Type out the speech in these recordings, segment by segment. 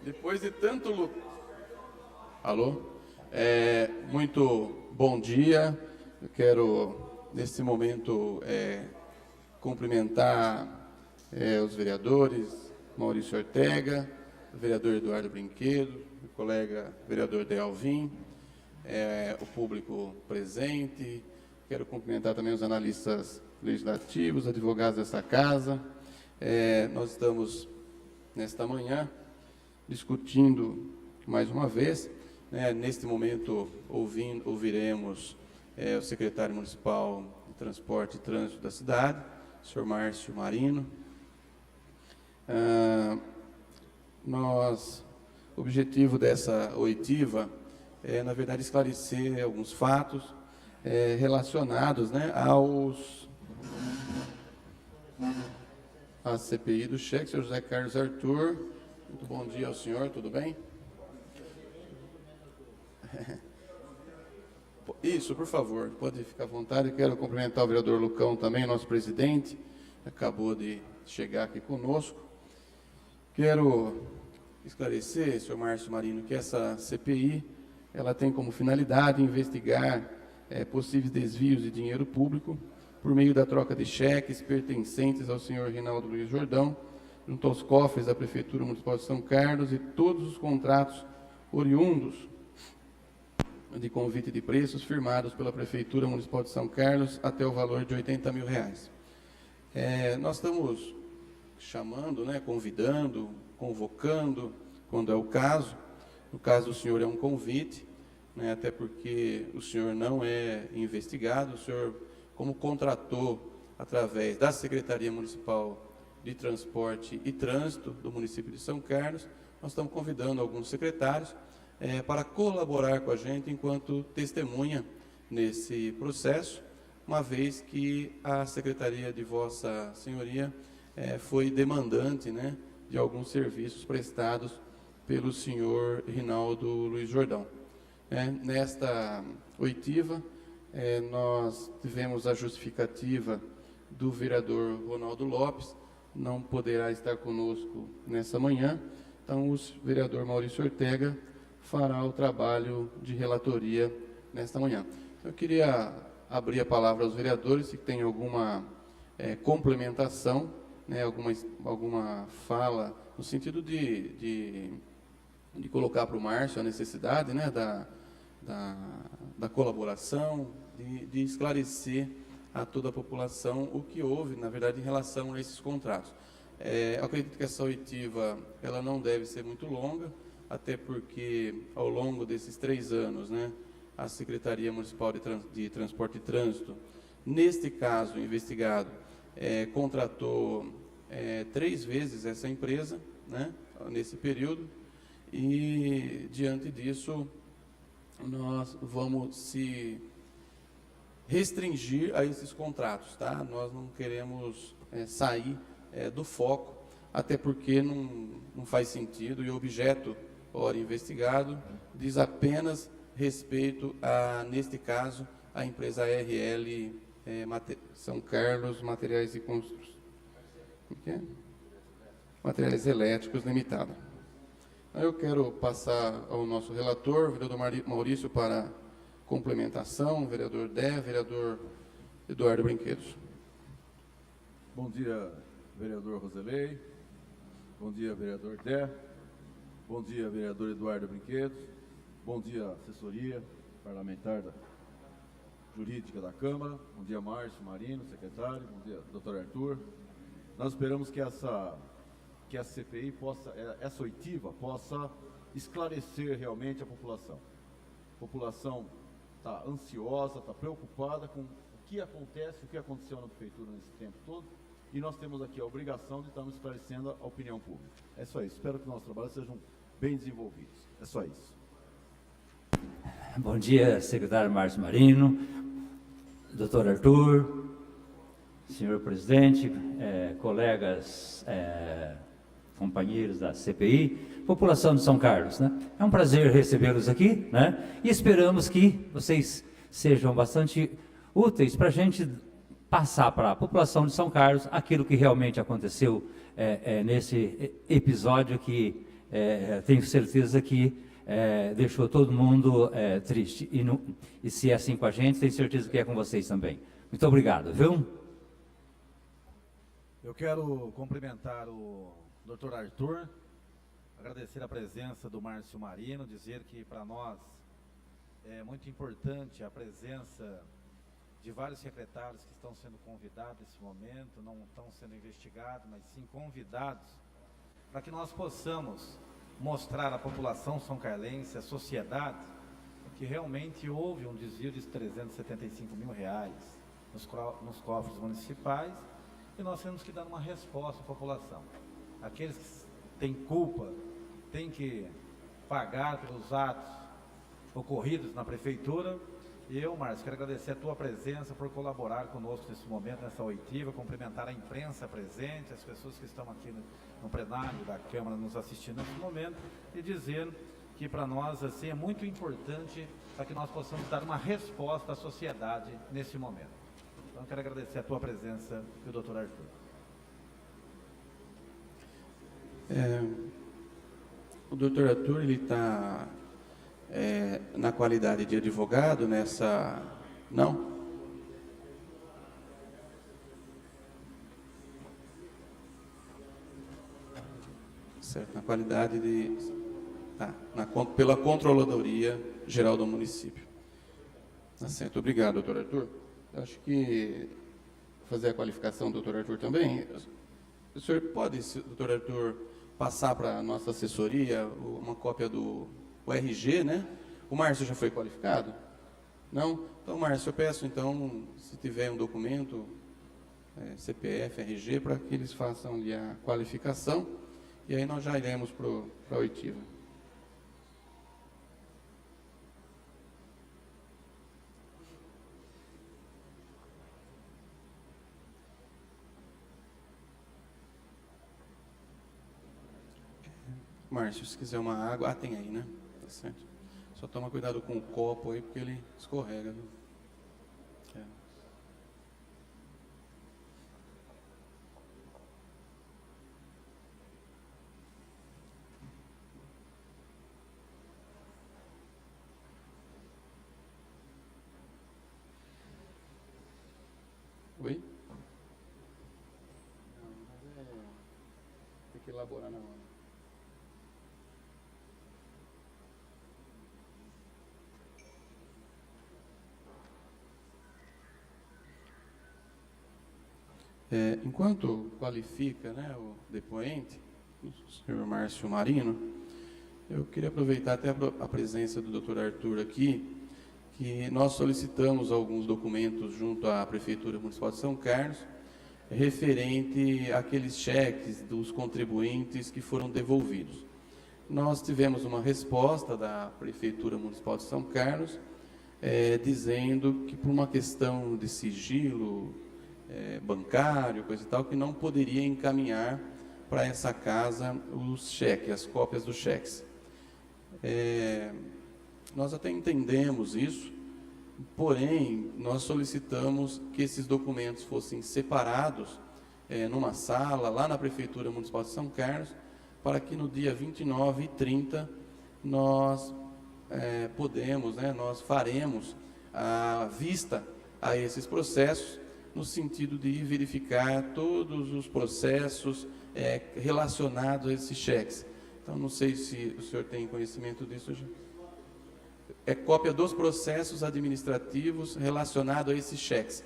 Depois de tanto luto. Alô? Muito bom dia. Eu quero, nesse momento, cumprimentar os vereadores, Maurício Ortega, o vereador Eduardo Brinquedo, o colega vereador De Alvim, o público presente. Quero cumprimentar também os analistas legislativos, advogados desta casa. Nós estamos, nesta manhã, discutindo mais uma vez, neste momento ouviremos o secretário municipal de Transporte e Trânsito da cidade, o senhor Márcio Marino. O objetivo dessa oitiva é, na verdade, esclarecer alguns fatos relacionados à CPI do cheque. Senhor José Carlos Arthur, muito bom dia ao senhor, tudo bem? Isso, por favor, pode ficar à vontade. Eu quero cumprimentar o vereador Lucão também, nosso presidente, acabou de chegar aqui conosco. Quero esclarecer, senhor Márcio Marino, que essa CPI, ela tem como finalidade investigar possíveis desvios de dinheiro público por meio da troca de cheques pertencentes ao senhor Rinaldo Luiz Jordão, junto aos cofres da Prefeitura Municipal de São Carlos, e todos os contratos oriundos de convite de preços firmados pela Prefeitura Municipal de São Carlos até o valor de R$80 mil. Nós estamos chamando, convidando, convocando, quando é o caso. No caso do senhor é um convite, até porque o senhor não é investigado. O senhor, como contratou através da Secretaria Municipal de Transporte e Trânsito do município de São Carlos, nós estamos convidando alguns secretários para colaborar com a gente enquanto testemunha nesse processo, uma vez que a Secretaria de Vossa Senhoria foi demandante de alguns serviços prestados pelo senhor Rinaldo Luiz Jordão. Nesta oitiva, nós tivemos a justificativa do vereador Ronaldo Lopes, não poderá estar conosco nessa manhã, então o vereador Maurício Ortega fará o trabalho de relatoria nesta manhã. Eu queria abrir a palavra aos vereadores, se tem alguma complementação, alguma fala, no sentido de colocar para o Márcio a necessidade da colaboração, de esclarecer a toda a população o que houve, na verdade, em relação a esses contratos. Eu acredito que essa oitiva ela não deve ser muito longa, até porque, ao longo desses 3 anos, a Secretaria Municipal de Transporte e Trânsito, neste caso investigado, contratou 3 vezes essa empresa, nesse período, e, diante disso, nós vamos se restringir a esses contratos, tá? Nós não queremos sair do foco, até porque não faz sentido, e o objeto, ora investigado, diz apenas respeito a, neste caso, a empresa RL São Carlos Materiais e Construções. Materiais Elétricos Limitada. Eu quero passar ao nosso relator, o vereador Maurício, para complementação, vereador Dé, vereador Eduardo Brinquedos. Bom dia, vereador Roselei. Bom dia, vereador Dé. Bom dia, vereador Eduardo Brinquedos. Bom dia, assessoria parlamentar jurídica da Câmara. Bom dia, Márcio Marino, secretário. Bom dia, doutor Arthur. Nós esperamos que a CPI essa oitiva possa esclarecer realmente a população. A população está ansiosa, está preocupada com o que acontece, o que aconteceu na prefeitura nesse tempo todo, e nós temos aqui a obrigação de estarmos esclarecendo a opinião pública. É só isso. Espero que nossos trabalhos sejam bem desenvolvidos. É só isso. Bom dia, secretário Márcio Marino, doutor Arthur, senhor presidente, colegas, companheiros da CPI, população de São Carlos, É um prazer recebê-los aqui, E esperamos que vocês sejam bastante úteis para a gente passar para a população de São Carlos aquilo que realmente aconteceu nesse episódio que tenho certeza que deixou todo mundo triste. E se é assim com a gente, tenho certeza que é com vocês também. Muito obrigado, viu? Eu quero cumprimentar o Dr. Arthur, agradecer a presença do Márcio Marino, dizer que para nós é muito importante a presença de vários secretários que estão sendo convidados nesse momento, não estão sendo investigados, mas sim convidados, para que nós possamos mostrar à população são-carlense, à sociedade, que realmente houve um desvio de R$375 mil nos cofres municipais, e nós temos que dar uma resposta à população. Aqueles que têm culpa têm que pagar pelos atos ocorridos na prefeitura. E eu, Márcio, quero agradecer a tua presença por colaborar conosco nesse momento, nessa oitiva, cumprimentar a imprensa presente, as pessoas que estão aqui no plenário da Câmara nos assistindo nesse momento, e dizer que para nós assim, é muito importante para que nós possamos dar uma resposta à sociedade nesse momento. Então, quero agradecer a tua presença e o Dr. Arthur. O Dr. Arthur, ele está na qualidade de advogado nessa... Não? Certo, na qualidade de... Tá, pela Controladoria Geral do Município. Tá certo, obrigado, Dr. Arthur. Eu acho que fazer a qualificação do Dr. Arthur também. O senhor pode, Dr. Arthur, passar para a nossa assessoria uma cópia do RG, né? O Márcio já foi qualificado? Não? Então, Márcio, eu peço, então, se tiver um documento, CPF, RG, para que eles façam ali a qualificação, e aí nós já iremos para a oitiva. Márcio, se quiser uma água... Ah, tem aí, né? Tá certo. Só toma cuidado com o copo aí, porque ele escorrega, viu? Oi? Não, mas tem que elaborar na hora. Enquanto qualifica, né, o depoente, o senhor Márcio Marino, eu queria aproveitar até a presença do Dr. Arthur aqui, que nós solicitamos alguns documentos junto à Prefeitura Municipal de São Carlos, referente àqueles cheques dos contribuintes que foram devolvidos. Nós tivemos uma resposta da Prefeitura Municipal de São Carlos, dizendo que por uma questão de sigilo bancário, coisa e tal, que não poderia encaminhar para essa casa os cheques, as cópias dos cheques. Nós até entendemos isso, porém, nós solicitamos que esses documentos fossem separados numa sala, lá na Prefeitura Municipal de São Carlos, para que no dia 29 e 30 nós nós faremos a vista a esses processos, no sentido de verificar todos os processos relacionados a esses cheques. Então, não sei se o senhor tem conhecimento disso já. É cópia dos processos administrativos relacionados a esses cheques.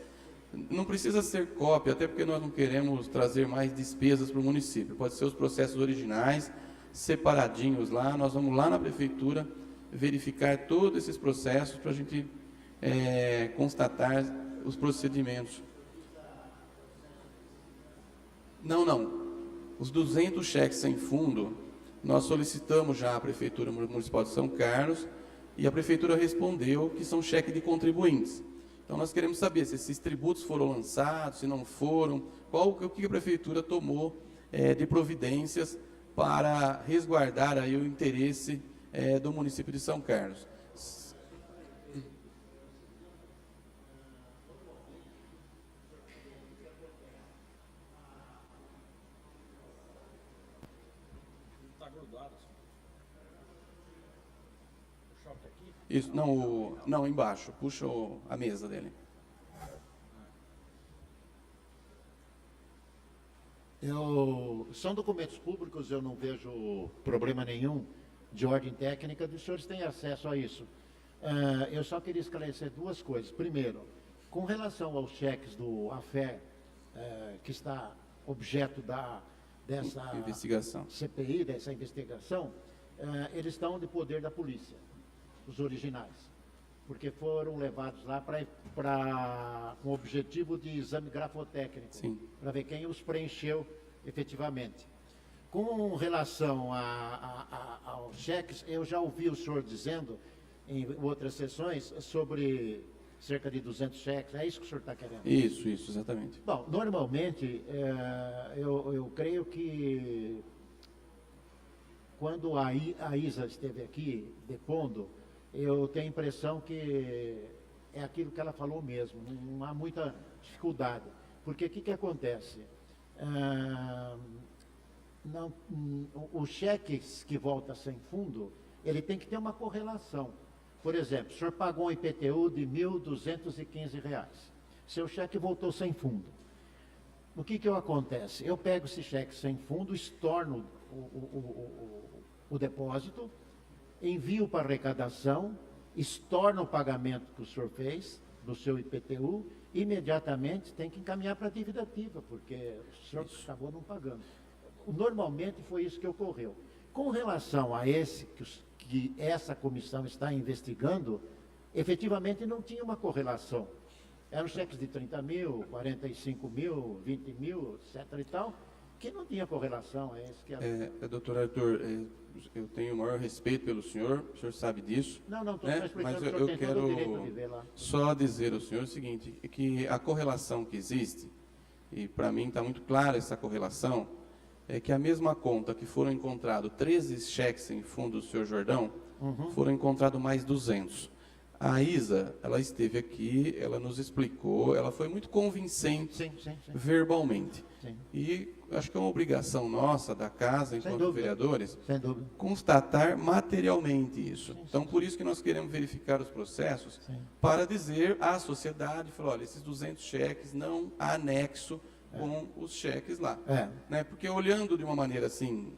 Não precisa ser cópia, até porque nós não queremos trazer mais despesas para o município. Pode ser os processos originais, separadinhos lá. Nós vamos lá na prefeitura verificar todos esses processos para a gente constatar os procedimentos. Não. Os 200 cheques sem fundo, nós solicitamos já à Prefeitura Municipal de São Carlos e a Prefeitura respondeu que são cheques de contribuintes. Então, nós queremos saber se esses tributos foram lançados, se não foram, o que a Prefeitura tomou de providências para resguardar aí o interesse do município de São Carlos. Isso, não, não, embaixo. Puxa a mesa dele. São documentos públicos, eu não vejo problema nenhum de ordem técnica, os senhores têm acesso a isso. Eu só queria esclarecer duas coisas. Primeiro, com relação aos cheques do AFE, que está objeto dessa Investigação. CPI, dessa investigação, eles estão de poder da polícia, os originais, porque foram levados lá com o objetivo de exame grafotécnico, para ver quem os preencheu efetivamente. Com relação aos cheques, eu já ouvi o senhor dizendo em outras sessões sobre cerca de 200 cheques, é isso que o senhor está querendo? Isso, exatamente. Bom, normalmente, eu creio que quando a Isa esteve aqui depondo, eu tenho a impressão que é aquilo que ela falou mesmo, não há muita dificuldade. Porque o que acontece? Os cheques que voltam sem fundo, ele tem que ter uma correlação. Por exemplo, o senhor pagou um IPTU de R$ 1.215. Seu cheque voltou sem fundo. O que acontece? Eu pego esse cheque sem fundo, estorno o depósito, envio para arrecadação, estorno o pagamento que o senhor fez do seu IPTU, imediatamente tem que encaminhar para a dívida ativa, porque o senhor acabou não pagando. Normalmente foi isso que ocorreu. Com relação a que essa comissão está investigando, efetivamente não tinha uma correlação. Eram cheques de 30 mil, 45 mil, 20 mil, etc. e tal, que não tinha correlação. Doutor Arthur, eu tenho o maior respeito pelo senhor sabe disso. Não, estou explicando, mas o senhor eu tem quero todo o direito de ver lá. só dizer ao senhor o seguinte, que a correlação que existe, e para mim está muito clara essa correlação, é que a mesma conta que foram encontrados 13 cheques em fundo do senhor Jordão, foram encontrados mais 200. A Isa, ela esteve aqui, ela nos explicou, ela foi muito convincente Sim. verbalmente. Sim. E acho que é uma obrigação nossa, da casa, enquanto vereadores, Sem dúvida. constatar materialmente isso. Sim. Então, por isso que nós queremos verificar os processos, para dizer à sociedade, falar, olha, esses 200 cheques não há anexo com os cheques lá. Né? Porque olhando de uma maneira assim,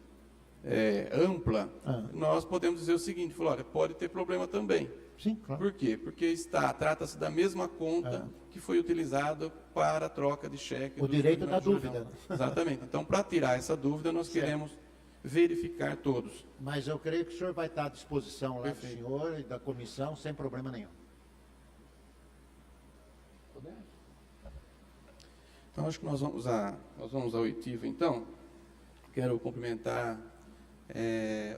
ampla, nós podemos dizer o seguinte, falar, olha, pode ter problema também. Sim, claro. Por quê? Porque trata-se da mesma conta que foi utilizada para a troca de cheque. O direito da dúvida. Exatamente. Então, para tirar essa dúvida, nós queremos verificar todos. Mas eu creio que o senhor vai estar à disposição lá Perfeito. do senhor e da comissão, sem problema nenhum. Então, acho que nós vamos ao oitivo, então. Quero cumprimentar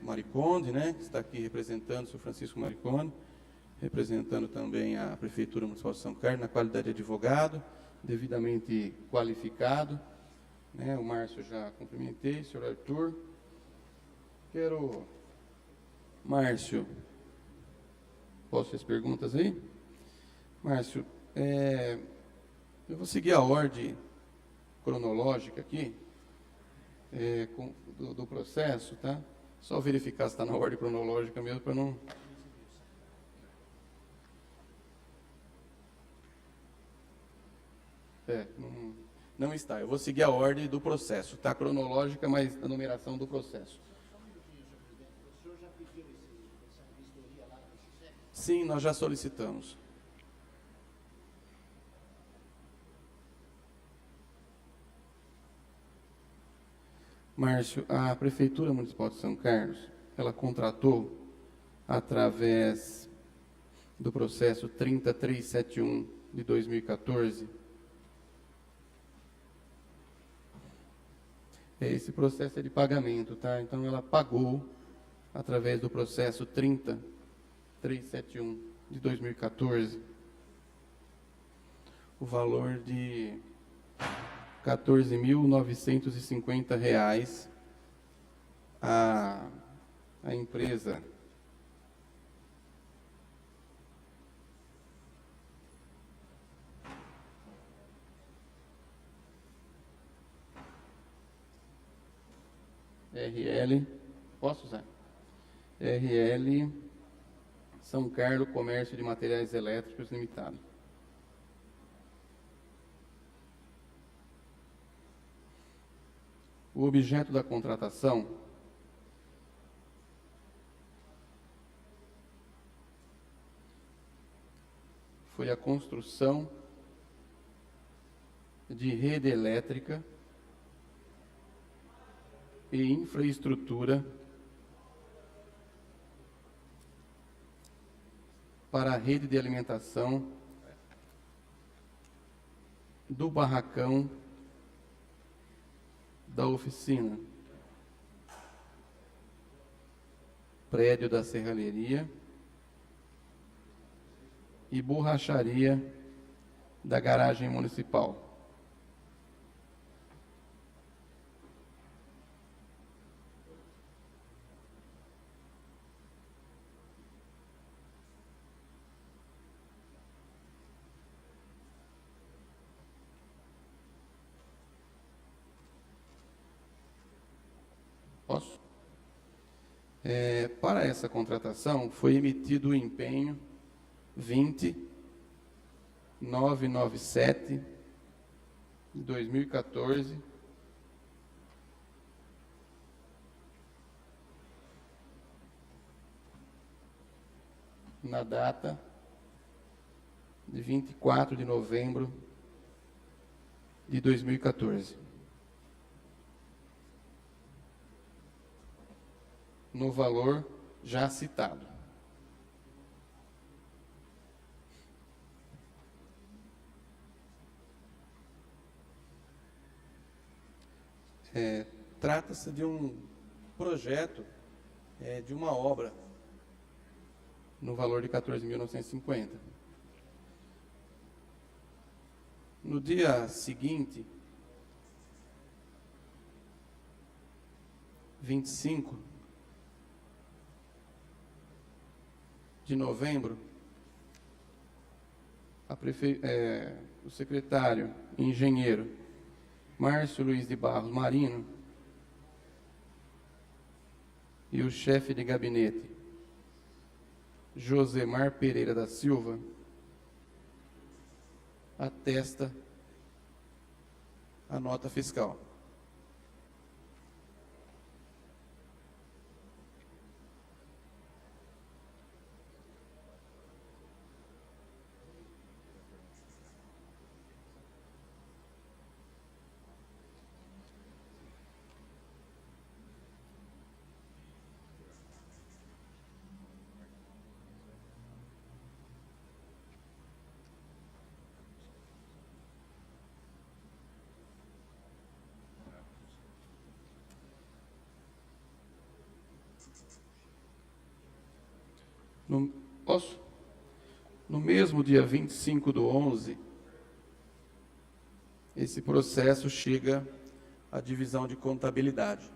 Mariconde, né, que está aqui representando o senhor Francisco Mariconde, representando também a Prefeitura Municipal de São Carlos, na qualidade de advogado, devidamente qualificado. Né, o Márcio já cumprimentei, o senhor Arthur. Márcio, posso as perguntas aí? Márcio, eu vou seguir a ordem cronológica aqui, do processo, tá? Só verificar se está na ordem cronológica mesmo, para não... Não está. Eu vou seguir a ordem do processo. Está cronológica, mas a numeração do processo. O senhor já pediu essa vistoria lá desse cheque? Sim, nós já solicitamos. Márcio, a Prefeitura Municipal de São Carlos, ela contratou, através do processo 30371 de 2014, esse processo é de pagamento, tá? Então, ela pagou, através do processo 30371 de 2014, o valor de R$ 14.950 a empresa RL, posso usar? RL São Carlos Comércio de Materiais Elétricos Limitado. O objeto da contratação foi a construção de rede elétrica e infraestrutura para a rede de alimentação do barracão da oficina, prédio da serralheria e borracharia da garagem municipal. Posso? Para essa contratação, foi emitido o empenho 20997 de 2014, na data de 24 de novembro de 2014. No valor já citado. Trata-se de um projeto, de uma obra, no valor de 14.950. No dia seguinte, 25 de novembro, o secretário engenheiro Márcio Luiz de Barros Marino e o chefe de gabinete Josemar Pereira da Silva atesta a nota fiscal. No mesmo dia 25/11, esse processo chega à divisão de contabilidade.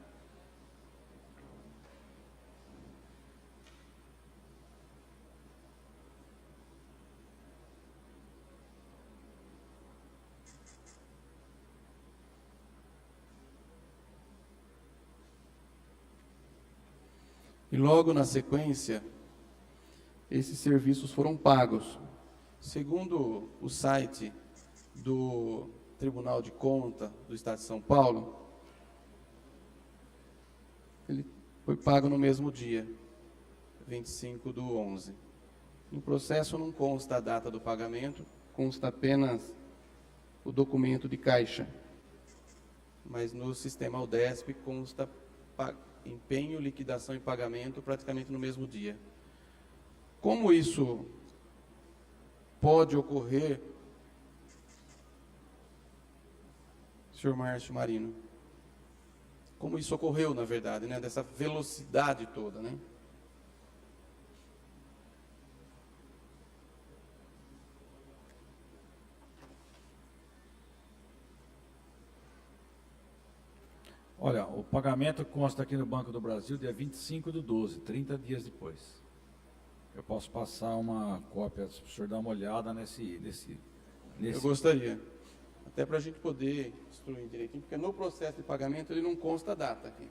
E logo na sequência, esses serviços foram pagos. Segundo o site do Tribunal de Contas do Estado de São Paulo, ele foi pago no mesmo dia, 25/11. No processo não consta a data do pagamento, consta apenas o documento de caixa. Mas no sistema UDESP consta empenho, liquidação e pagamento praticamente no mesmo dia. Como isso pode ocorrer, senhor Márcio Marino? Como isso ocorreu, na verdade, né? Dessa velocidade toda, né? Olha, o pagamento consta aqui no Banco do Brasil dia 25/12, 30 dias depois. Eu posso passar uma cópia, se o senhor dar uma olhada nesse... Eu gostaria. Até para a gente poder instruir direitinho, porque no processo de pagamento ele não consta a data aqui.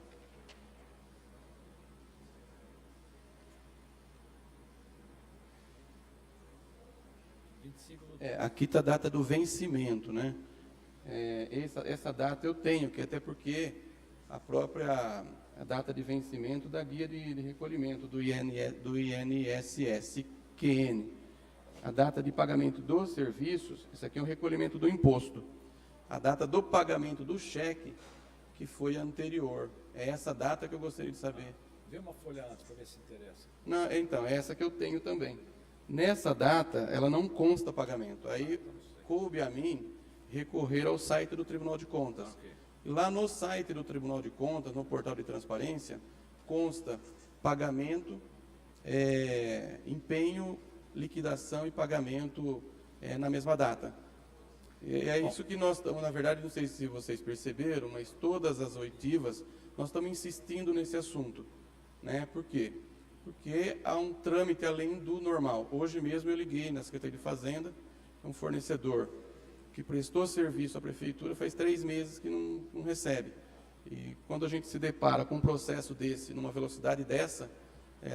Aqui está a data do vencimento, né? Essa data eu tenho, que até porque a própria data de vencimento da guia de recolhimento do INSS-QN. A data de pagamento dos serviços, isso aqui é o recolhimento do imposto. A data do pagamento do cheque, que foi anterior. É essa data que eu gostaria de saber. Vê uma folha antes para ver se interessa. Não, então, é essa que eu tenho também. Nessa data, ela não consta pagamento. Aí, coube a mim recorrer ao site do Tribunal de Contas. Lá no site do Tribunal de Contas, no portal de transparência, consta pagamento, empenho, liquidação e pagamento na mesma data. É isso que nós estamos, na verdade, não sei se vocês perceberam, mas todas as oitivas, nós estamos insistindo nesse assunto. Né? Por quê? Porque há um trâmite além do normal. Hoje mesmo eu liguei na Secretaria de Fazenda, um fornecedor que prestou serviço à Prefeitura faz 3 meses que não recebe. E quando a gente se depara com um processo desse, numa velocidade dessa,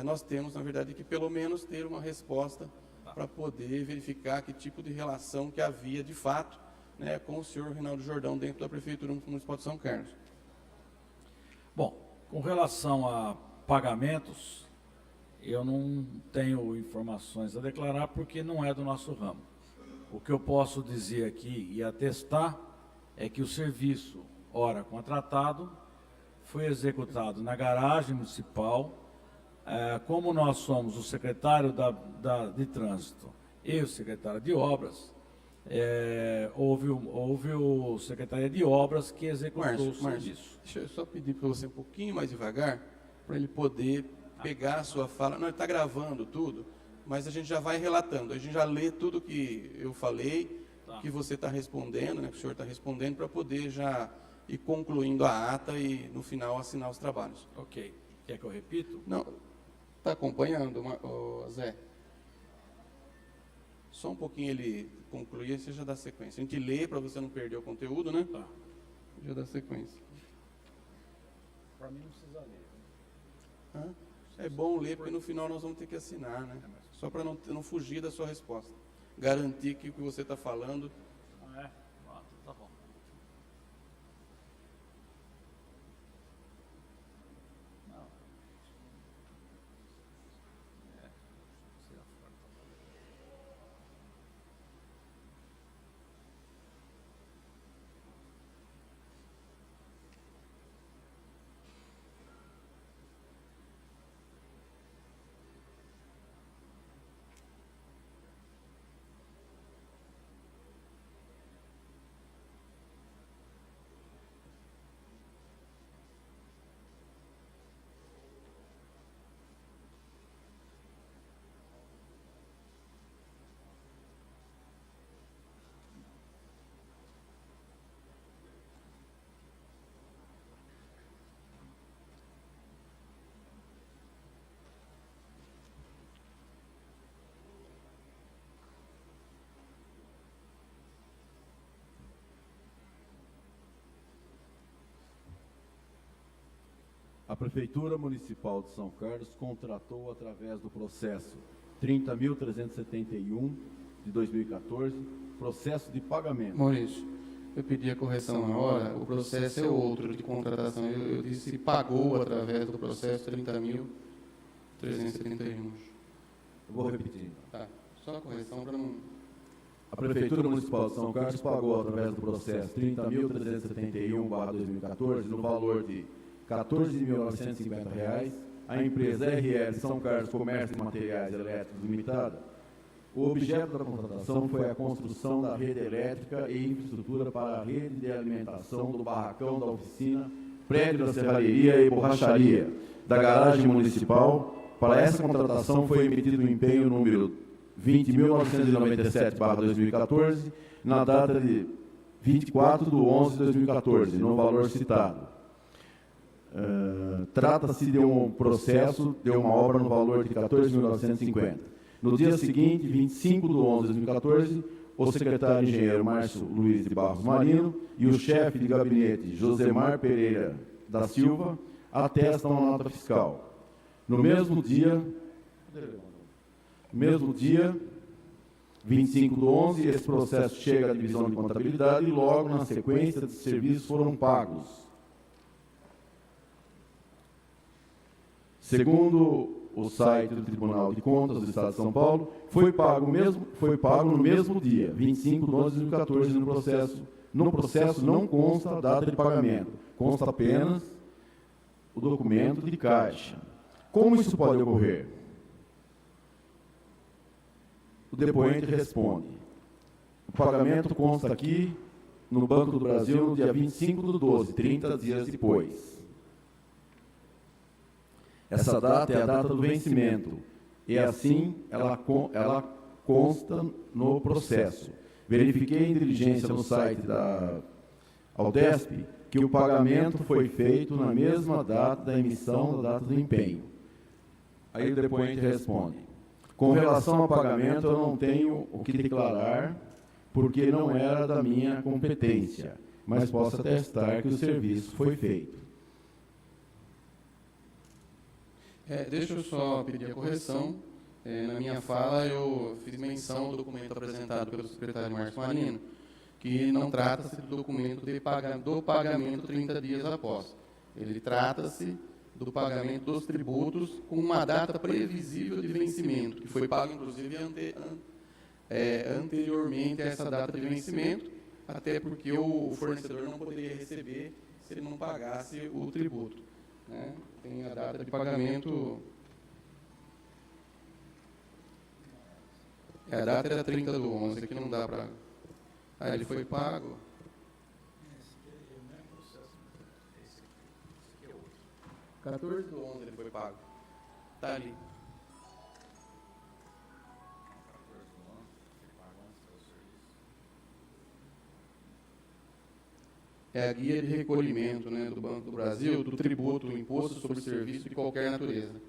nós temos, na verdade, que pelo menos ter uma resposta para poder verificar que tipo de relação que havia, de fato, né, com o senhor Reinaldo Jordão dentro da Prefeitura Municipal de São Carlos. Bom, com relação a pagamentos, eu não tenho informações a declarar porque não é do nosso ramo. O que eu posso dizer aqui e atestar é que o serviço, ora contratado, foi executado na garagem municipal. Como nós somos o secretário de Trânsito e o secretário de Obras, houve o secretário de Obras que executou o serviço. Deixa eu só pedir para você um pouquinho mais devagar, para ele poder pegar a sua fala. Não, ele está gravando tudo, mas a gente já vai relatando, a gente já lê tudo que eu falei, que você está respondendo, né, que o senhor está respondendo, para poder já ir concluindo a ata e, no final, assinar os trabalhos. Ok. Quer que eu repito? Não. Está acompanhando, Zé? Só um pouquinho ele concluir, você já dá sequência. A gente lê para você não perder o conteúdo, né? Tá. Já dá sequência. Para mim não precisa ler. É bom ler, porque no final nós vamos ter que assinar, né? Só para não fugir da sua resposta. Garantir que o que você está falando... Tá bom. A Prefeitura Municipal de São Carlos contratou, através do processo 30.371 de 2014, processo de pagamento. Maurício, eu pedi a correção na hora, o processo é outro de contratação. Eu disse pagou através do processo 30.371. Eu vou repetir. Tá, só a correção para não... A Prefeitura Municipal de São Carlos pagou, através do processo 30.371/2014, no valor de R$ 14.950, a empresa RL São Carlos Comércio de Materiais Elétricos Limitada. O objeto da contratação foi a construção da rede elétrica e infraestrutura para a rede de alimentação do barracão da oficina, prédio da serralheria e borracharia da garagem municipal. Para essa contratação foi emitido o empenho número 20.997/2014, na data de 24/11/2014, no valor citado. Trata-se de um processo de uma obra no valor de R$ 14.950. No dia seguinte, 25/11/2014, o secretário engenheiro Márcio Luiz de Barros Marino e o chefe de gabinete Josemar Pereira da Silva atestam a nota fiscal. No mesmo dia, 25/11, esse processo chega à divisão de contabilidade e logo na sequência de serviços foram pagos. Segundo o site do Tribunal de Contas do Estado de São Paulo, foi pago no mesmo dia, 25/12/2014, no processo não consta a data de pagamento, consta apenas o documento de caixa. Como isso pode ocorrer? O depoente responde: o pagamento consta aqui no Banco do Brasil no dia 25/12, 30 dias depois. Essa data é a data do vencimento, e assim ela consta no processo. Verifiquei em diligência no site da Aldesp que o pagamento foi feito na mesma data da emissão da data do empenho. Aí o depoente responde: com relação ao pagamento, eu não tenho o que declarar, porque não era da minha competência, mas posso atestar que o serviço foi feito. Deixa eu só pedir a correção. Na minha fala, eu fiz menção ao documento apresentado pelo secretário Márcio Marino, que não trata-se do documento do pagamento 30 dias após. Ele trata-se do pagamento dos tributos com uma data previsível de vencimento, que foi pago, inclusive, anteriormente a essa data de vencimento, até porque o fornecedor não poderia receber se ele não pagasse o tributo, né? Tem a data de pagamento... A data era 30/11, aqui não dá para... ele foi pago... 14/11 ele foi pago. Está ali. É a guia de recolhimento, né, do Banco do Brasil, do tributo, do imposto sobre serviço de qualquer natureza.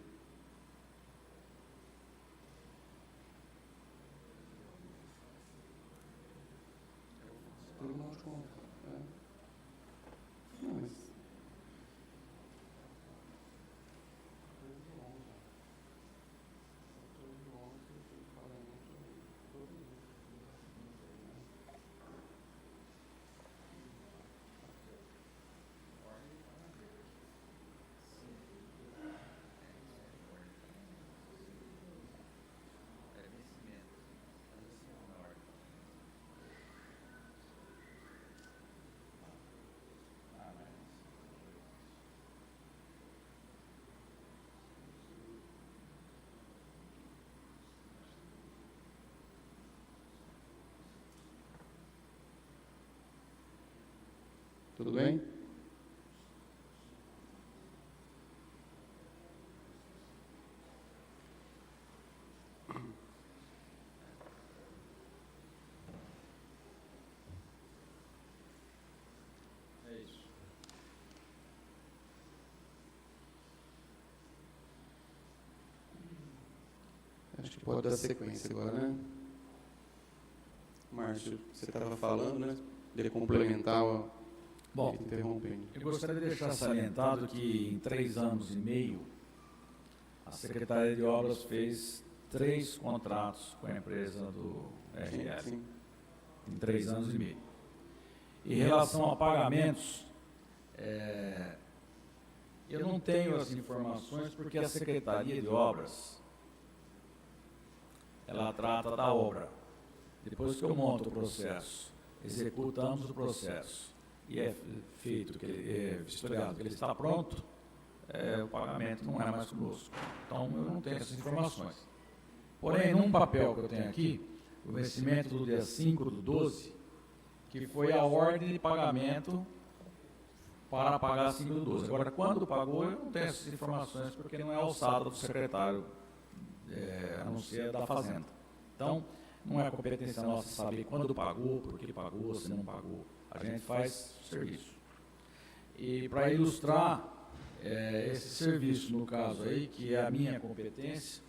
Tudo bem? É isso. Acho que pode dar sequência agora, né? Márcio, você estava falando, né? De complementar o... Bom, interrompendo. eu gostaria de deixar salientado que em 3 anos e meio, a Secretaria de Obras fez 3 contratos com a empresa do RL. Sim. Em 3 anos e meio. Em relação a pagamentos, eu não tenho as informações porque a Secretaria de Obras, ela trata da obra. Depois que eu monto o processo, executamos o processo e é feito, que vistoriado, que ele está pronto, o pagamento não é mais conosco. Então, eu não tenho essas informações. Porém, num papel que eu tenho aqui, o vencimento do dia 5/12, que foi a ordem de pagamento para pagar 5/12. Agora, quando pagou, eu não tenho essas informações, porque não é alçada do secretário, a não ser da Fazenda. Então, não é competência nossa saber quando pagou, por que pagou, se não pagou. A gente faz serviço. E para ilustrar esse serviço, no caso aí, que é a minha competência,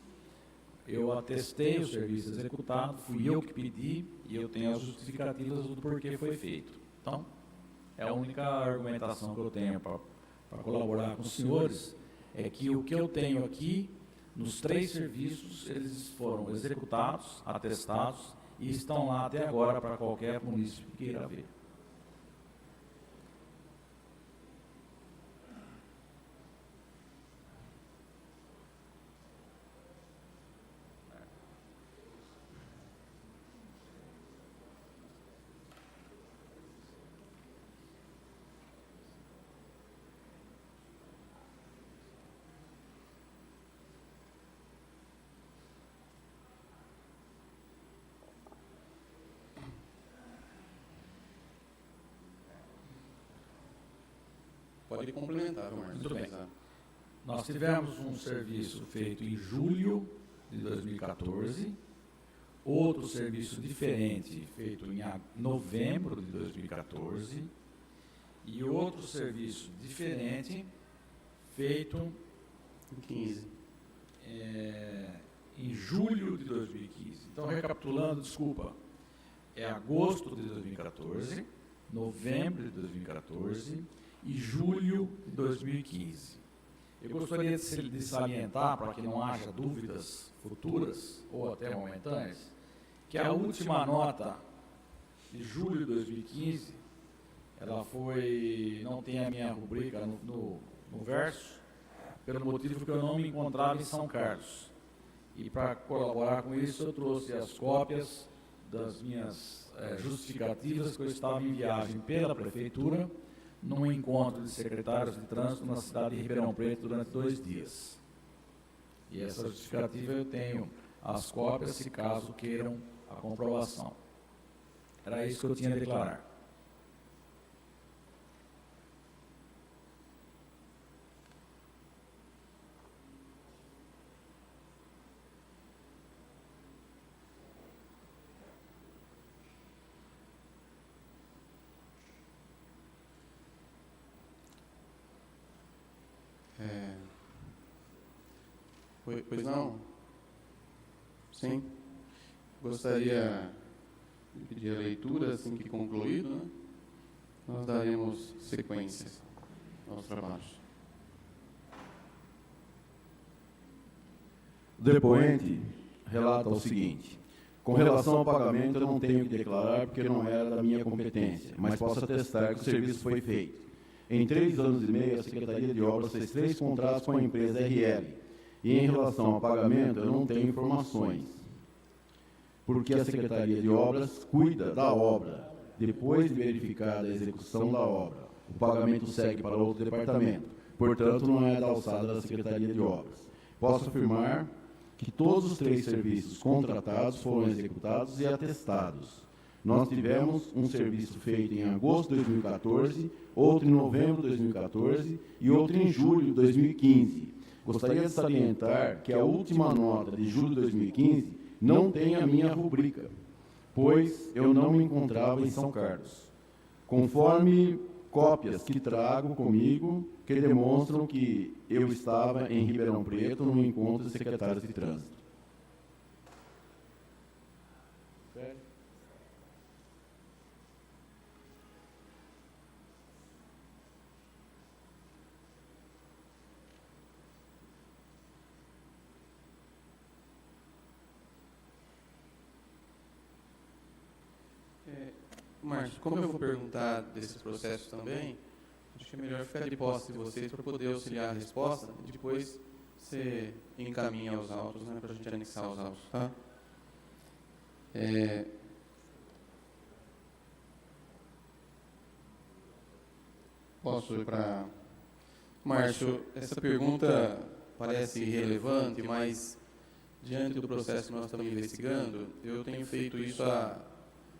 eu atestei o serviço executado, fui eu que pedi, e eu tenho as justificativas do porquê foi feito. Então, é a única argumentação que eu tenho para colaborar com os senhores, é que o que eu tenho aqui, nos 3 serviços, eles foram executados, atestados e estão lá até agora para qualquer munícipe que queira ver. Pode complementar, Márcio. Muito bem. Nós tivemos um serviço feito em julho de 2014, outro serviço diferente feito em novembro de 2014 e outro serviço diferente feito 15. em julho de 2015. Então, recapitulando, desculpa, é agosto de 2014, novembro de 2014 e julho de 2015. Eu gostaria de salientar, para que não haja dúvidas futuras ou até momentâneas, que a última nota de julho de 2015, ela foi, não tem a minha rubrica no verso, pelo motivo que eu não me encontrava em São Carlos. E para colaborar com isso, eu trouxe as cópias das minhas justificativas que eu estava em viagem pela Prefeitura, num encontro de secretários de trânsito na cidade de Ribeirão Preto durante 2 dias. E essa justificativa eu tenho as cópias, se caso queiram a comprovação. Era isso que eu tinha a declarar. Pois não? Sim. Gostaria de pedir a leitura, assim que concluído, né? Nós daremos sequência aos trabalhos. O depoente relata o seguinte: com relação ao pagamento, eu não tenho que declarar porque não era da minha competência, mas posso atestar que o serviço foi feito. Em 3 anos e meio, a Secretaria de Obras fez 3 contratos com a empresa RL. E em relação ao pagamento, eu não tenho informações, porque a Secretaria de Obras cuida da obra. Depois de verificada a execução da obra, o pagamento segue para outro departamento. Portanto, não é da alçada da Secretaria de Obras. Posso afirmar que todos os 3 serviços contratados foram executados e atestados. Nós tivemos um serviço feito em agosto de 2014, outro em novembro de 2014 e outro em julho de 2015. Gostaria de salientar que a última nota de julho de 2015 não tem a minha rubrica, pois eu não me encontrava em São Carlos. Conforme cópias que trago comigo, que demonstram que eu estava em Ribeirão Preto no encontro de secretários de trânsito. Márcio, como eu vou perguntar desses processos também, acho que é melhor ficar de posse de vocês para poder auxiliar a resposta e depois você encaminha os autos, né, para a gente anexar os autos, tá? Posso ir para... Márcio, essa pergunta parece irrelevante, mas diante do processo que nós estamos investigando, eu tenho feito isso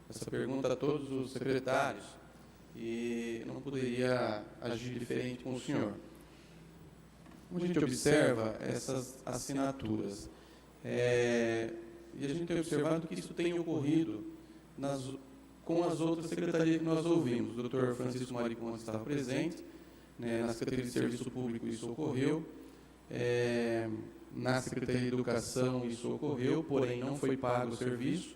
essa pergunta a todos os secretários e não poderia agir diferente com o senhor. Como a gente observa essas assinaturas, e a gente tem observado que isso tem ocorrido com as outras secretarias que nós ouvimos. O doutor Francisco Maricon estava presente, né, na Secretaria de Serviço Público isso ocorreu, na Secretaria de Educação isso ocorreu, porém não foi pago o serviço,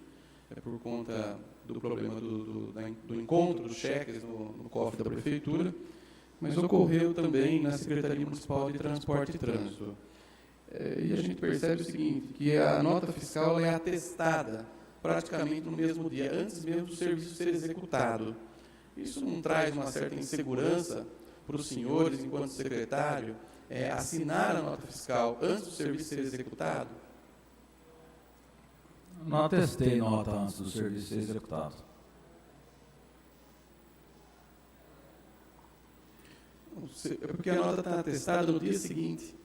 por conta do problema do encontro dos cheques no cofre da Prefeitura, mas ocorreu também na Secretaria Municipal de Transporte e Trânsito. E a gente percebe o seguinte, que a nota fiscal é atestada praticamente no mesmo dia, antes mesmo do serviço ser executado. Isso não traz uma certa insegurança para os senhores, enquanto secretário, assinar a nota fiscal antes do serviço ser executado? Não atestei nota antes do serviço ser executado. É porque a nota está atestada no dia seguinte.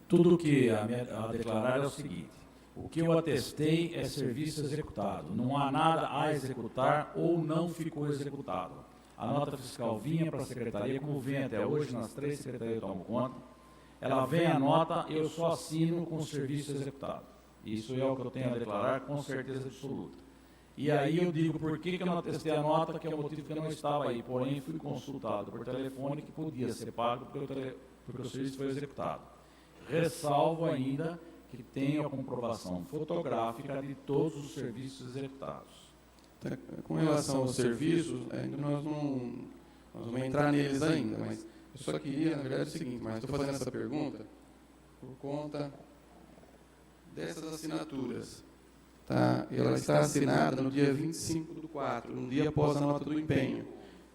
Tudo que a declarar é o seguinte: o que eu atestei é serviço executado. Não há nada a executar ou não ficou executado. A nota fiscal vinha para a secretaria, como vem até hoje, nas 3 secretarias eu tomo conta. Ela vem a nota, eu só assino com o serviço executado. Isso é o que eu tenho a declarar com certeza absoluta. E aí eu digo por que eu não atestei a nota, que é o motivo que eu não estava aí. Porém, fui consultado por telefone que podia ser pago porque o serviço foi executado. Ressalvo ainda que tenho a comprovação fotográfica de todos os serviços executados. Com relação aos serviços, nós vamos entrar neles ainda, mas eu só queria, na verdade, o seguinte, mas estou fazendo essa pergunta por conta dessas assinaturas. Tá? Ela está assinada no dia 25/4, um dia após a nota do empenho.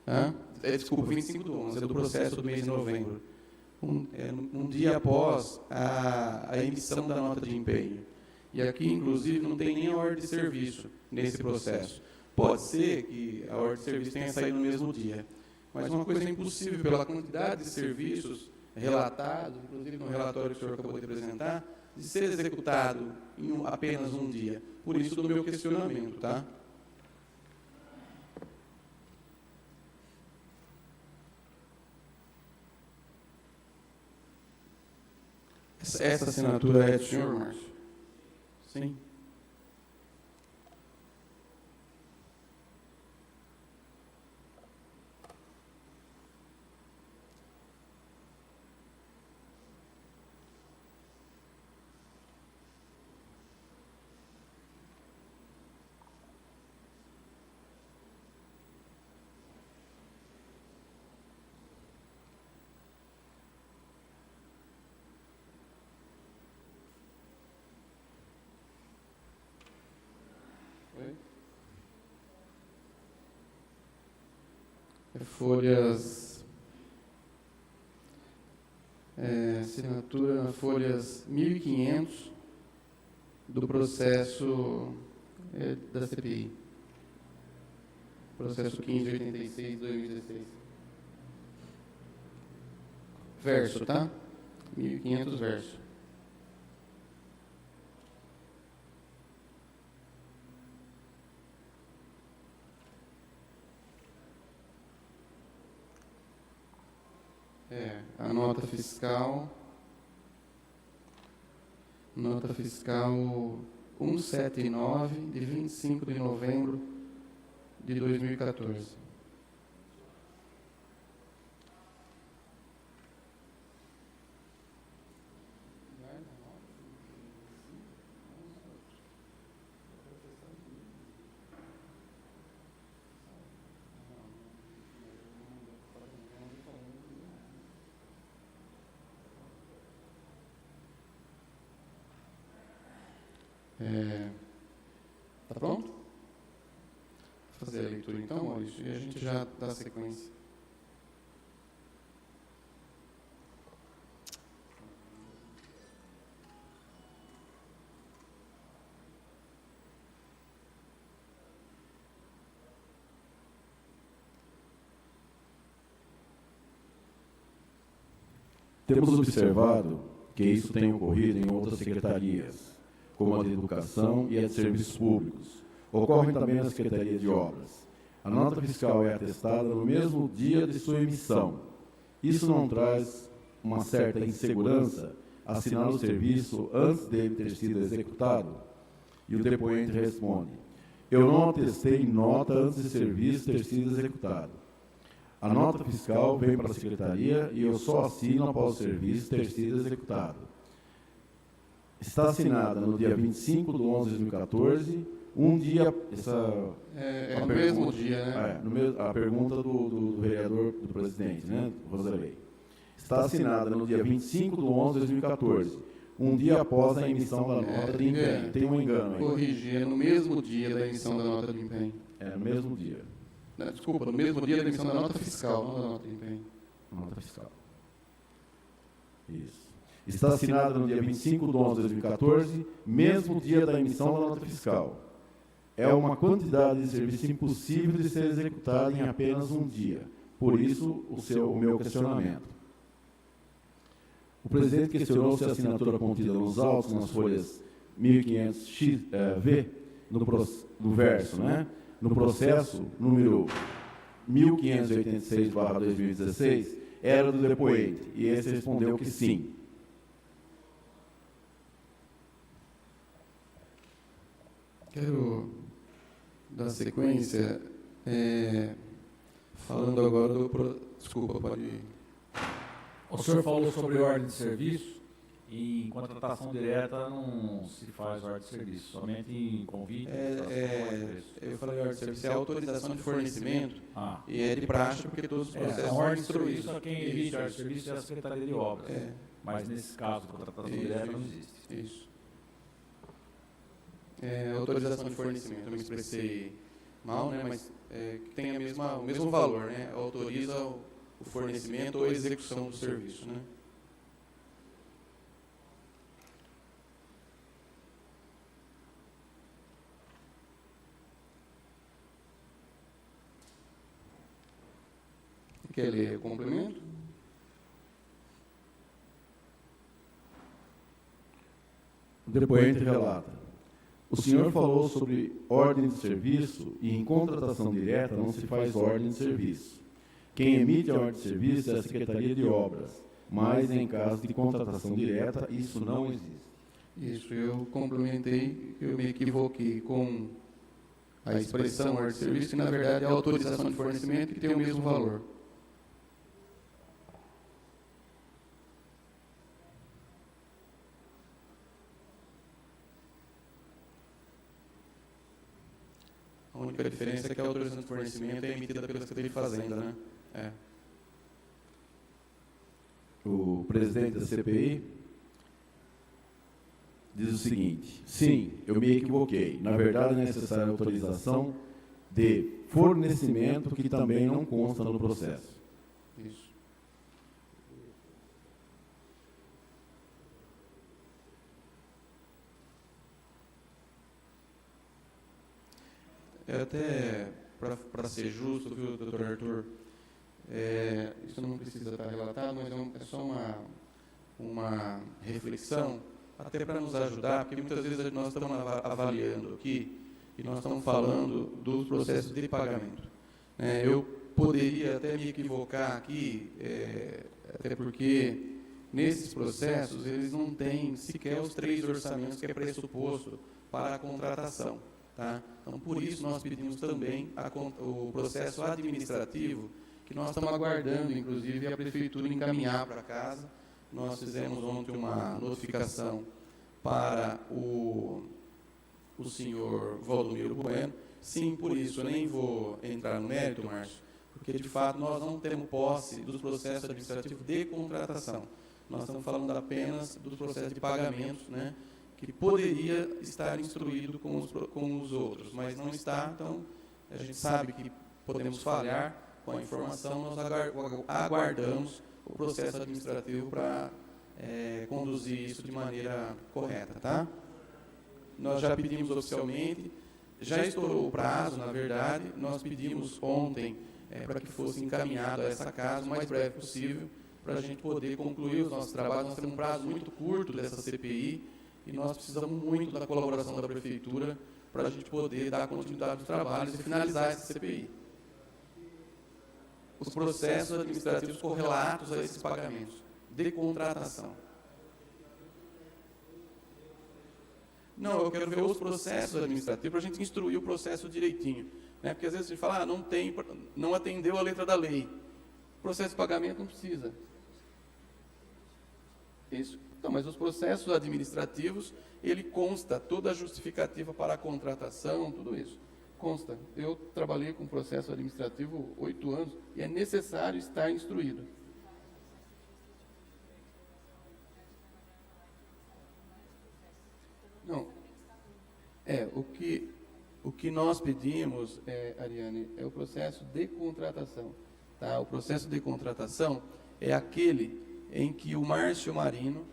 Tá? Desculpa, 25/11, é do processo do mês de novembro. Um dia após a emissão da nota de empenho. E aqui, inclusive, não tem nem a ordem de serviço nesse processo. Pode ser que a ordem de serviço tenha saído no mesmo dia, mas uma coisa é impossível pela quantidade de serviços relatados, inclusive no relatório que o senhor acabou de apresentar, de ser executado em apenas um dia. Por isso do meu questionamento, tá? Essa assinatura é do senhor, Márcio? Sim. Folhas, assinatura folhas 1.500 do processo da CPI, processo 1586/2016. Verso, tá? 1.500 verso. A nota fiscal 179, de 25 de novembro de 2014. Tá pronto? Vou fazer a leitura então, Maurício, e a gente já dá sequência. Temos observado que isso tem ocorrido em outras secretarias, como a de Educação e a de Serviços Públicos. Ocorre também na Secretaria de Obras. A nota fiscal é atestada no mesmo dia de sua emissão. Isso não traz uma certa insegurança assinar o serviço antes dele ter sido executado? E o depoente responde: eu não atestei nota antes de serviço ter sido executado. A nota fiscal vem para a Secretaria e eu só assino após o serviço ter sido executado. Está assinada no dia 25/11/2014, um dia... no mesmo dia, né? A pergunta do vereador, do presidente, né, Rosalei. Está assinada no dia 25/11/2014, um dia após a emissão da nota de empenho. Tem um engano aí. Corrigir, é no mesmo dia da emissão da nota de empenho. É no mesmo dia. Não, desculpa, no mesmo dia da emissão da nota fiscal, não da nota de empenho. Nota fiscal. Isso. Está assinada no dia 25 de 11 de 2014, mesmo dia da emissão da nota fiscal. É uma quantidade de serviço impossível de ser executada em apenas um dia. Por isso, o meu questionamento. O presidente questionou se a assinatura contida nos autos, nas folhas 1500V, no verso, né? No processo número 1586/2016, era do depoente, e esse respondeu que sim. Quero dar sequência, falando agora do... Desculpa, pode ir. O senhor falou sobre ordem de serviço, e em contratação direta não se faz ordem de serviço, somente em convite. Eu falei ordem de serviço, é autorização de fornecimento, Ah. e é de praxe porque todos os processos A são ordem de instruídos. serviço, quem emite a ordem de serviço é a Secretaria de Obras. Mas nesse caso, a contratação direta não existe. Isso. Autorização de fornecimento, eu me expressei mal, né, mas que tem o mesmo valor, né, autoriza o fornecimento ou a execução do serviço, né. Quer ler o complemento? O depoente relata. O senhor falou sobre ordem de serviço e em contratação direta não se faz ordem de serviço. Quem emite a ordem de serviço é a Secretaria de Obras, mas em caso de contratação direta isso não existe. Isso, eu complementei, eu me equivoquei com a expressão ordem de serviço, que na verdade é a autorização de fornecimento que tem o mesmo valor. A única diferença é que a autorização de fornecimento é emitida pela Secretaria de Fazenda, né? O presidente da CPI diz o seguinte: sim, eu me equivoquei. Na verdade, é necessária a autorização de fornecimento que também não consta no processo. Isso. Até para ser justo, viu, doutor Arthur, isso não precisa estar relatado, mas é só uma reflexão, até para nos ajudar, porque muitas vezes nós estamos avaliando aqui e nós estamos falando dos processos de pagamento. Eu poderia até me equivocar aqui, até porque nesses processos eles não têm sequer os 3 orçamentos que é pressuposto para a contratação. Tá? Então, por isso, nós pedimos também o processo administrativo, que nós estamos aguardando, inclusive, a Prefeitura encaminhar para casa. Nós fizemos ontem uma notificação para o senhor Valdomiro Bueno. Sim, por isso, eu nem vou entrar no mérito, Márcio, porque, de fato, nós não temos posse dos processos administrativos de contratação. Nós estamos falando apenas dos processos de pagamentos, né? Que poderia estar instruído com os outros, mas não está, então a gente sabe que podemos falhar com a informação, nós aguardamos o processo administrativo para conduzir isso de maneira correta, tá? Nós já pedimos oficialmente, já estourou o prazo, na verdade, nós pedimos ontem para que fosse encaminhado a essa casa o mais breve possível, para a gente poder concluir os nossos trabalhos. Nós temos um prazo muito curto dessa CPI, e nós precisamos muito da colaboração da Prefeitura para a gente poder dar continuidade aos trabalhos e finalizar essa CPI. Os processos administrativos correlatos a esses pagamentos de contratação. Não, eu quero ver os processos administrativos para a gente instruir o processo direitinho. Né? Porque às vezes a gente fala, não atendeu a letra da lei. O processo de pagamento não precisa. Isso. Então, mas os processos administrativos, ele consta toda a justificativa para a contratação, tudo isso. Consta. Eu trabalhei com processo administrativo 8 anos e é necessário estar instruído. O que nós pedimos, Ariane, é o processo de contratação. Tá? O processo de contratação é aquele em que o Márcio Marino,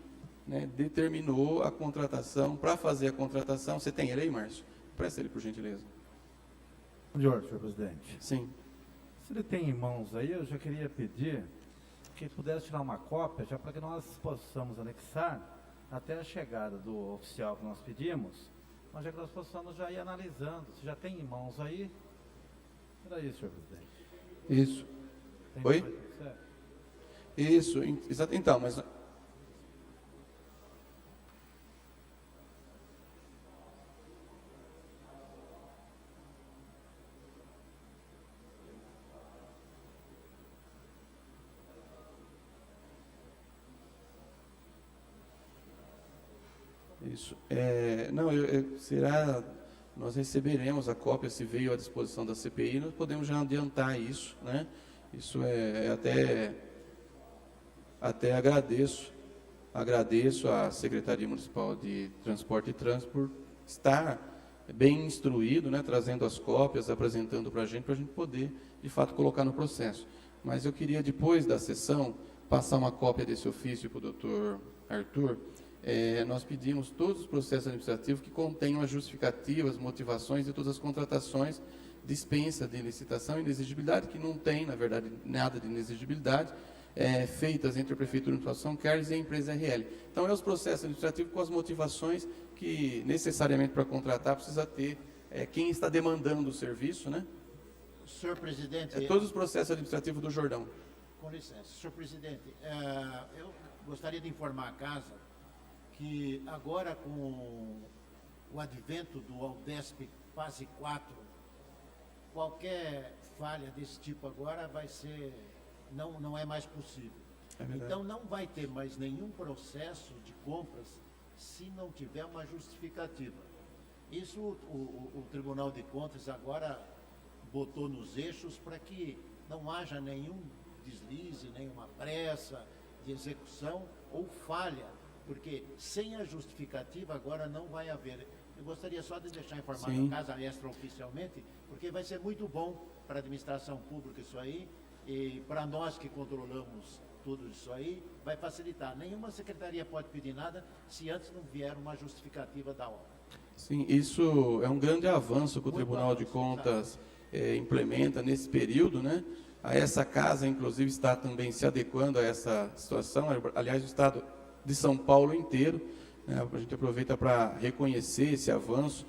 né, determinou a contratação. Para fazer a contratação, você tem ele aí, Márcio? Presta ele, por gentileza. Senhor presidente, Sim. se ele tem em mãos aí, eu já queria pedir que pudesse tirar uma cópia, já para que nós possamos anexar até a chegada do oficial que nós pedimos, mas já que nós possamos já ir analisando. Se já tem em mãos aí, era isso, senhor presidente. Isso. Tem Oi? coisa, certo? Isso, exato. Então, mas... Isso. Não, nós receberemos a cópia, se veio à disposição da CPI, nós podemos já adiantar isso, né? Isso até agradeço à Secretaria Municipal de Transporte e Trânsito por estar bem instruído, né? Trazendo as cópias, apresentando para a gente poder, de fato, colocar no processo. Mas eu queria, depois da sessão, passar uma cópia desse ofício para o doutor Arthur. Nós pedimos todos os processos administrativos que contenham as justificativas, motivações de todas as contratações, dispensa de licitação e inexigibilidade, que não tem, na verdade, nada de inexigibilidade, feitas entre a Prefeitura de São Carlos e a empresa RL. Então, os processos administrativos com as motivações que, necessariamente, para contratar, precisa ter quem está demandando o serviço, né? Senhor presidente... todos os processos administrativos do Jordão. Com licença. Senhor presidente, eu gostaria de informar a casa que agora, com o advento do Aldesp fase 4, qualquer falha desse tipo agora vai ser, não é mais possível. Então não vai ter mais nenhum processo de compras se não tiver uma justificativa. Isso o Tribunal de Contas agora botou nos eixos para que não haja nenhum deslize, nenhuma pressa de execução ou falha, porque sem a justificativa agora não vai haver. Eu gostaria só de deixar informado a casa extraoficialmente, porque vai ser muito bom para a administração pública isso aí, e para nós que controlamos tudo isso aí, vai facilitar. Nenhuma secretaria pode pedir nada se antes não vier uma justificativa da obra. Sim, isso é um grande avanço que o Muito Tribunal de avanço, Contas implementa nesse período, né? Essa casa, inclusive, está também se adequando a essa situação. Aliás, o Estado de São Paulo inteiro, né? A gente aproveita para reconhecer esse avanço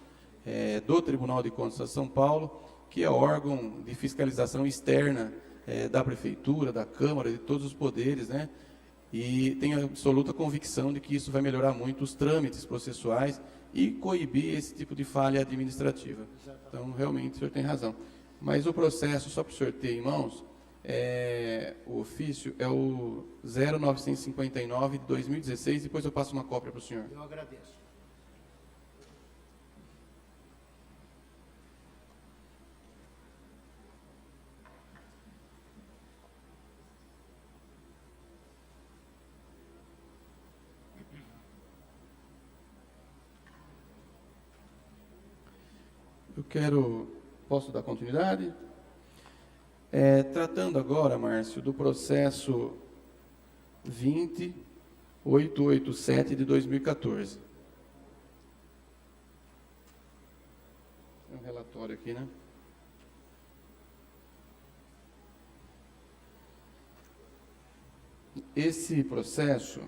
do Tribunal de Contas de São Paulo, que é órgão de fiscalização externa da Prefeitura, da Câmara, de todos os poderes, né? E tenho absoluta convicção de que isso vai melhorar muito os trâmites processuais e coibir esse tipo de falha administrativa. Então, realmente, o senhor tem razão. Mas o processo, só para o senhor ter em mãos, o ofício é o 0959 de 2016, depois eu passo uma cópia para o senhor. Eu agradeço. Posso dar continuidade? Tratando agora, Márcio, do processo 20887 de 2014. Tem um relatório aqui, né? Esse processo,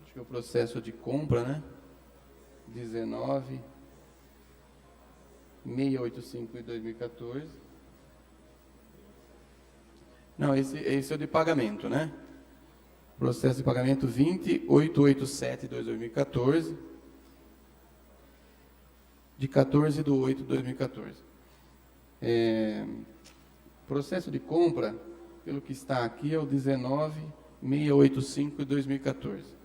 acho que é o processo de compra, né? 685 de 2014. Não, esse é o de pagamento, né? Processo de pagamento 20887 de 2014, de 14/8 de 2014. Processo de compra, pelo que está aqui, é o 19685 de 2014.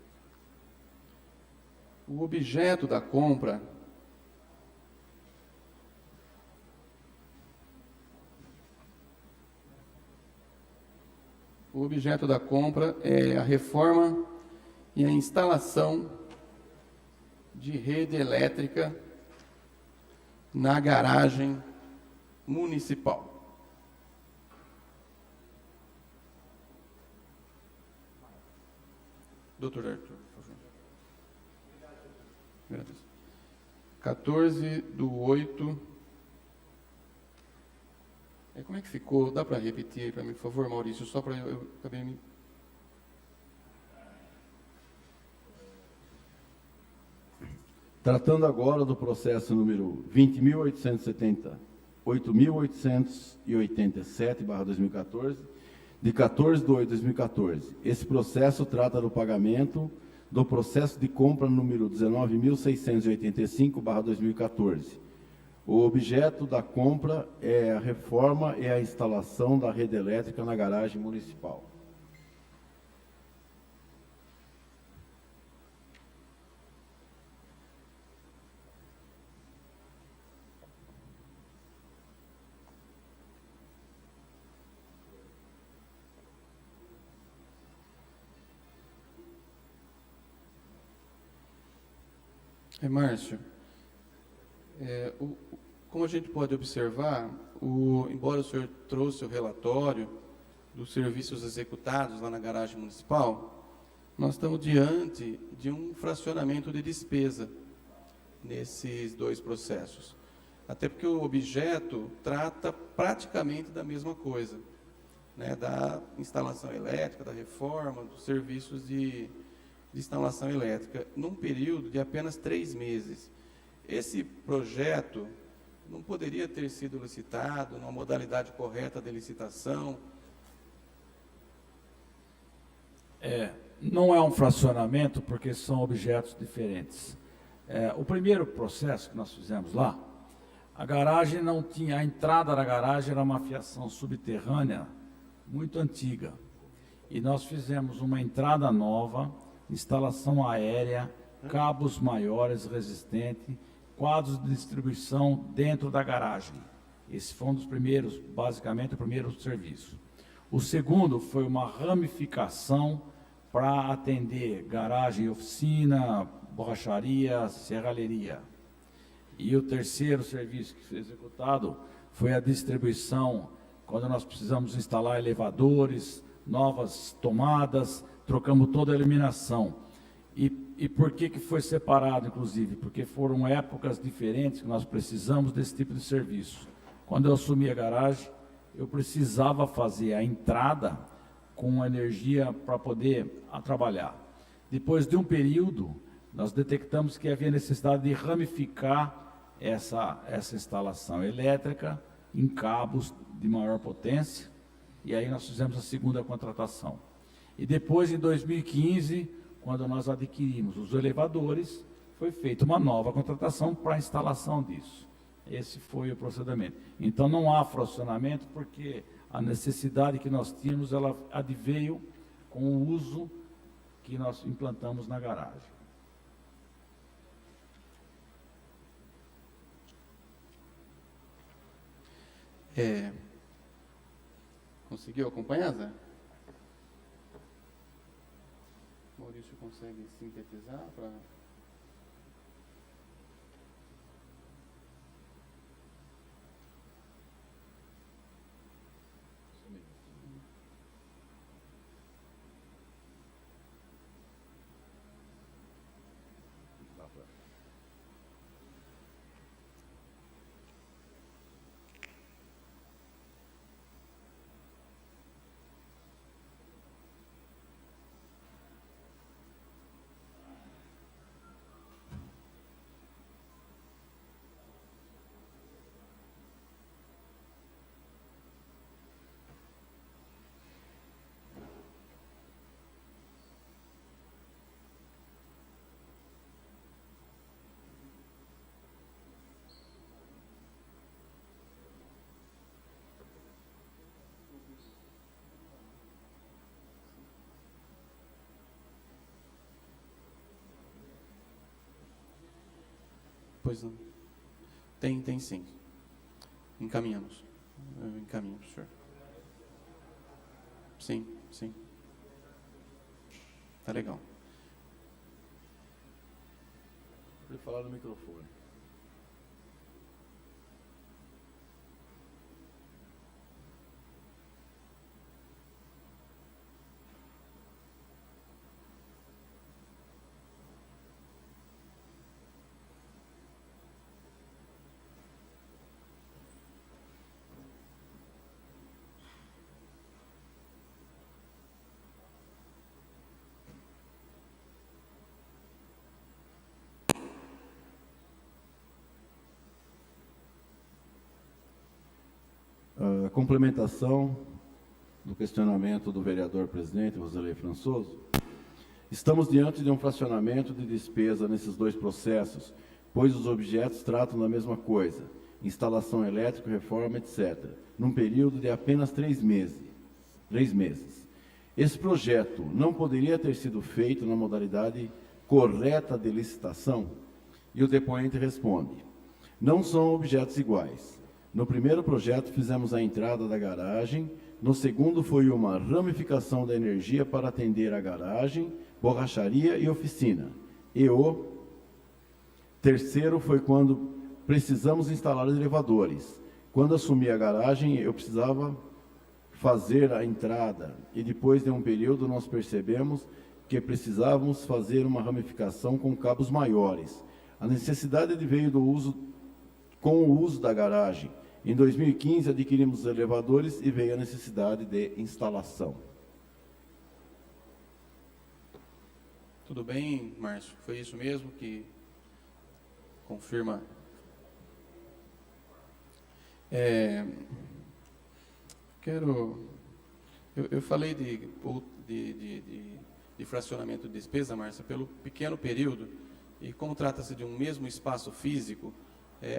O objeto da compra é a reforma e a instalação de rede elétrica na garagem municipal. Doutor Arthur, por favor. Agradeço. 14/8. Como é que ficou? Dá para repetir para mim, por favor, Maurício? Só para eu acabei me... Tratando agora do processo número 20.887/2014, de 14/8/2014. Esse processo trata do pagamento do processo de compra número 19.685/2014. O objeto da compra é a reforma e a instalação da rede elétrica na garagem municipal. Márcio, como a gente pode observar, embora o senhor trouxe o relatório dos serviços executados lá na garagem municipal, nós estamos diante de um fracionamento de despesa nesses dois processos. Até porque o objeto trata praticamente da mesma coisa, né, da instalação elétrica, da reforma, dos serviços de instalação elétrica, num período de apenas 3 meses. Esse projeto não poderia ter sido licitado numa modalidade correta de licitação? Não é um fracionamento, porque são objetos diferentes. O primeiro processo que nós fizemos lá, a garagem não tinha, a entrada da garagem era uma fiação subterrânea muito antiga. E nós fizemos uma entrada nova, instalação aérea, cabos maiores resistentes, quadros de distribuição dentro da garagem. Esse foi um dos primeiros, basicamente o primeiro serviço. O segundo foi uma ramificação para atender garagem, oficina, borracharia, serralheria. E o terceiro serviço que foi executado foi a distribuição, quando nós precisamos instalar elevadores, novas tomadas, trocamos toda a iluminação. E por que foi separado, inclusive? Porque foram épocas diferentes que nós precisamos desse tipo de serviço. Quando eu assumi a garagem, eu precisava fazer a entrada com energia para poder trabalhar. Depois de um período, nós detectamos que havia necessidade de ramificar essa instalação elétrica em cabos de maior potência, e aí nós fizemos a segunda contratação. E depois, em 2015, quando nós adquirimos os elevadores, foi feita uma nova contratação para a instalação disso. Esse foi o procedimento. Então, não há fracionamento, porque a necessidade que nós tínhamos, ela adveio com o uso que nós implantamos na garagem. Conseguiu acompanhar, Zé? Maurício consegue sintetizar para... Pois não. Tem sim. Encaminhamos. Eu encaminho, senhor. Sim. Tá legal. Ele falar no microfone. A complementação do questionamento do vereador presidente, Roselei Françoso. Estamos diante de um fracionamento de despesa nesses dois processos, pois os objetos tratam da mesma coisa, instalação elétrica, reforma, etc., num período de apenas 3 meses. Esse projeto não poderia ter sido feito na modalidade correta de licitação? E o depoente responde: não são objetos iguais. No primeiro projeto fizemos a entrada da garagem, no segundo foi uma ramificação da energia para atender a garagem, borracharia e oficina. E o terceiro foi quando precisamos instalar elevadores. Quando assumi a garagem, eu precisava fazer a entrada e depois de um período nós percebemos que precisávamos fazer uma ramificação com cabos maiores. A necessidade veio com o uso da garagem. Em 2015, adquirimos os elevadores e veio a necessidade de instalação. Tudo bem, Márcio? Foi isso mesmo que confirma? Eu falei de fracionamento de despesa, Márcia, pelo pequeno período, e como trata-se de um mesmo espaço físico,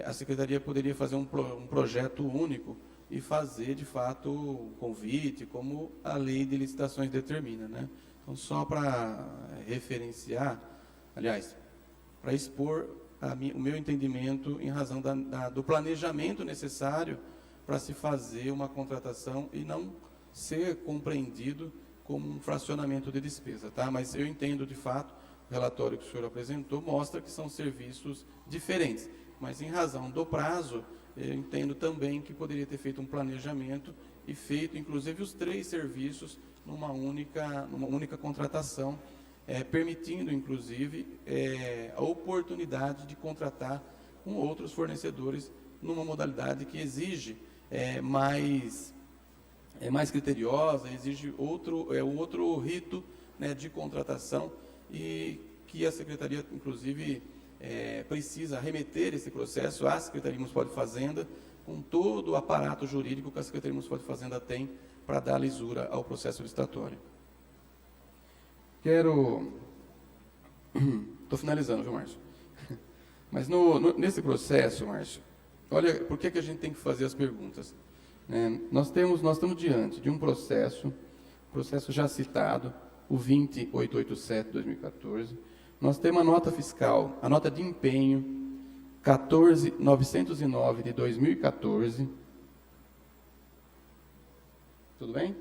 a Secretaria poderia fazer um projeto único e fazer, de fato, um convite, como a lei de licitações determina, né? Então, só para referenciar, aliás, para expor o meu entendimento em razão do planejamento necessário para se fazer uma contratação e não ser compreendido como um fracionamento de despesa, tá? Mas eu entendo, de fato, o relatório que o senhor apresentou mostra que são serviços diferentes. Mas, em razão do prazo, eu entendo também que poderia ter feito um planejamento e feito, inclusive, os 3 serviços numa única contratação, permitindo, inclusive, a oportunidade de contratar com outros fornecedores numa modalidade que exige mais criteriosa, exige outro rito, né, de contratação, e que a Secretaria, inclusive, precisa remeter esse processo à Secretaria Municipal de Fazenda, com todo o aparato jurídico que a Secretaria Municipal de Fazenda tem para dar lisura ao processo licitatório. Estou finalizando, viu, Márcio? Mas nesse processo, Márcio, olha, por que a gente tem que fazer as perguntas? Nós estamos diante de um processo já citado, o 20887/2014, nós temos a nota fiscal, a nota de empenho 14.909 de 2014. Tudo bem?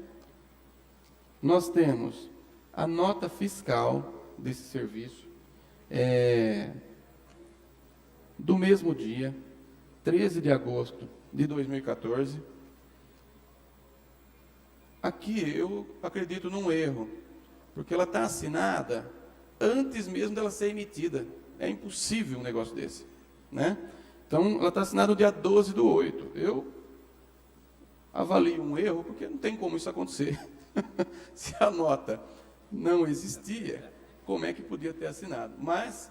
Nós temos a nota fiscal desse serviço do mesmo dia, 13 de agosto de 2014. Aqui eu acredito num erro, porque ela está assinada antes mesmo dela ser emitida. É impossível um negócio desse, né? Então, ela está assinada no dia 12/8. Eu avalio um erro, porque não tem como isso acontecer. Se a nota não existia, como é que podia ter assinado? Mas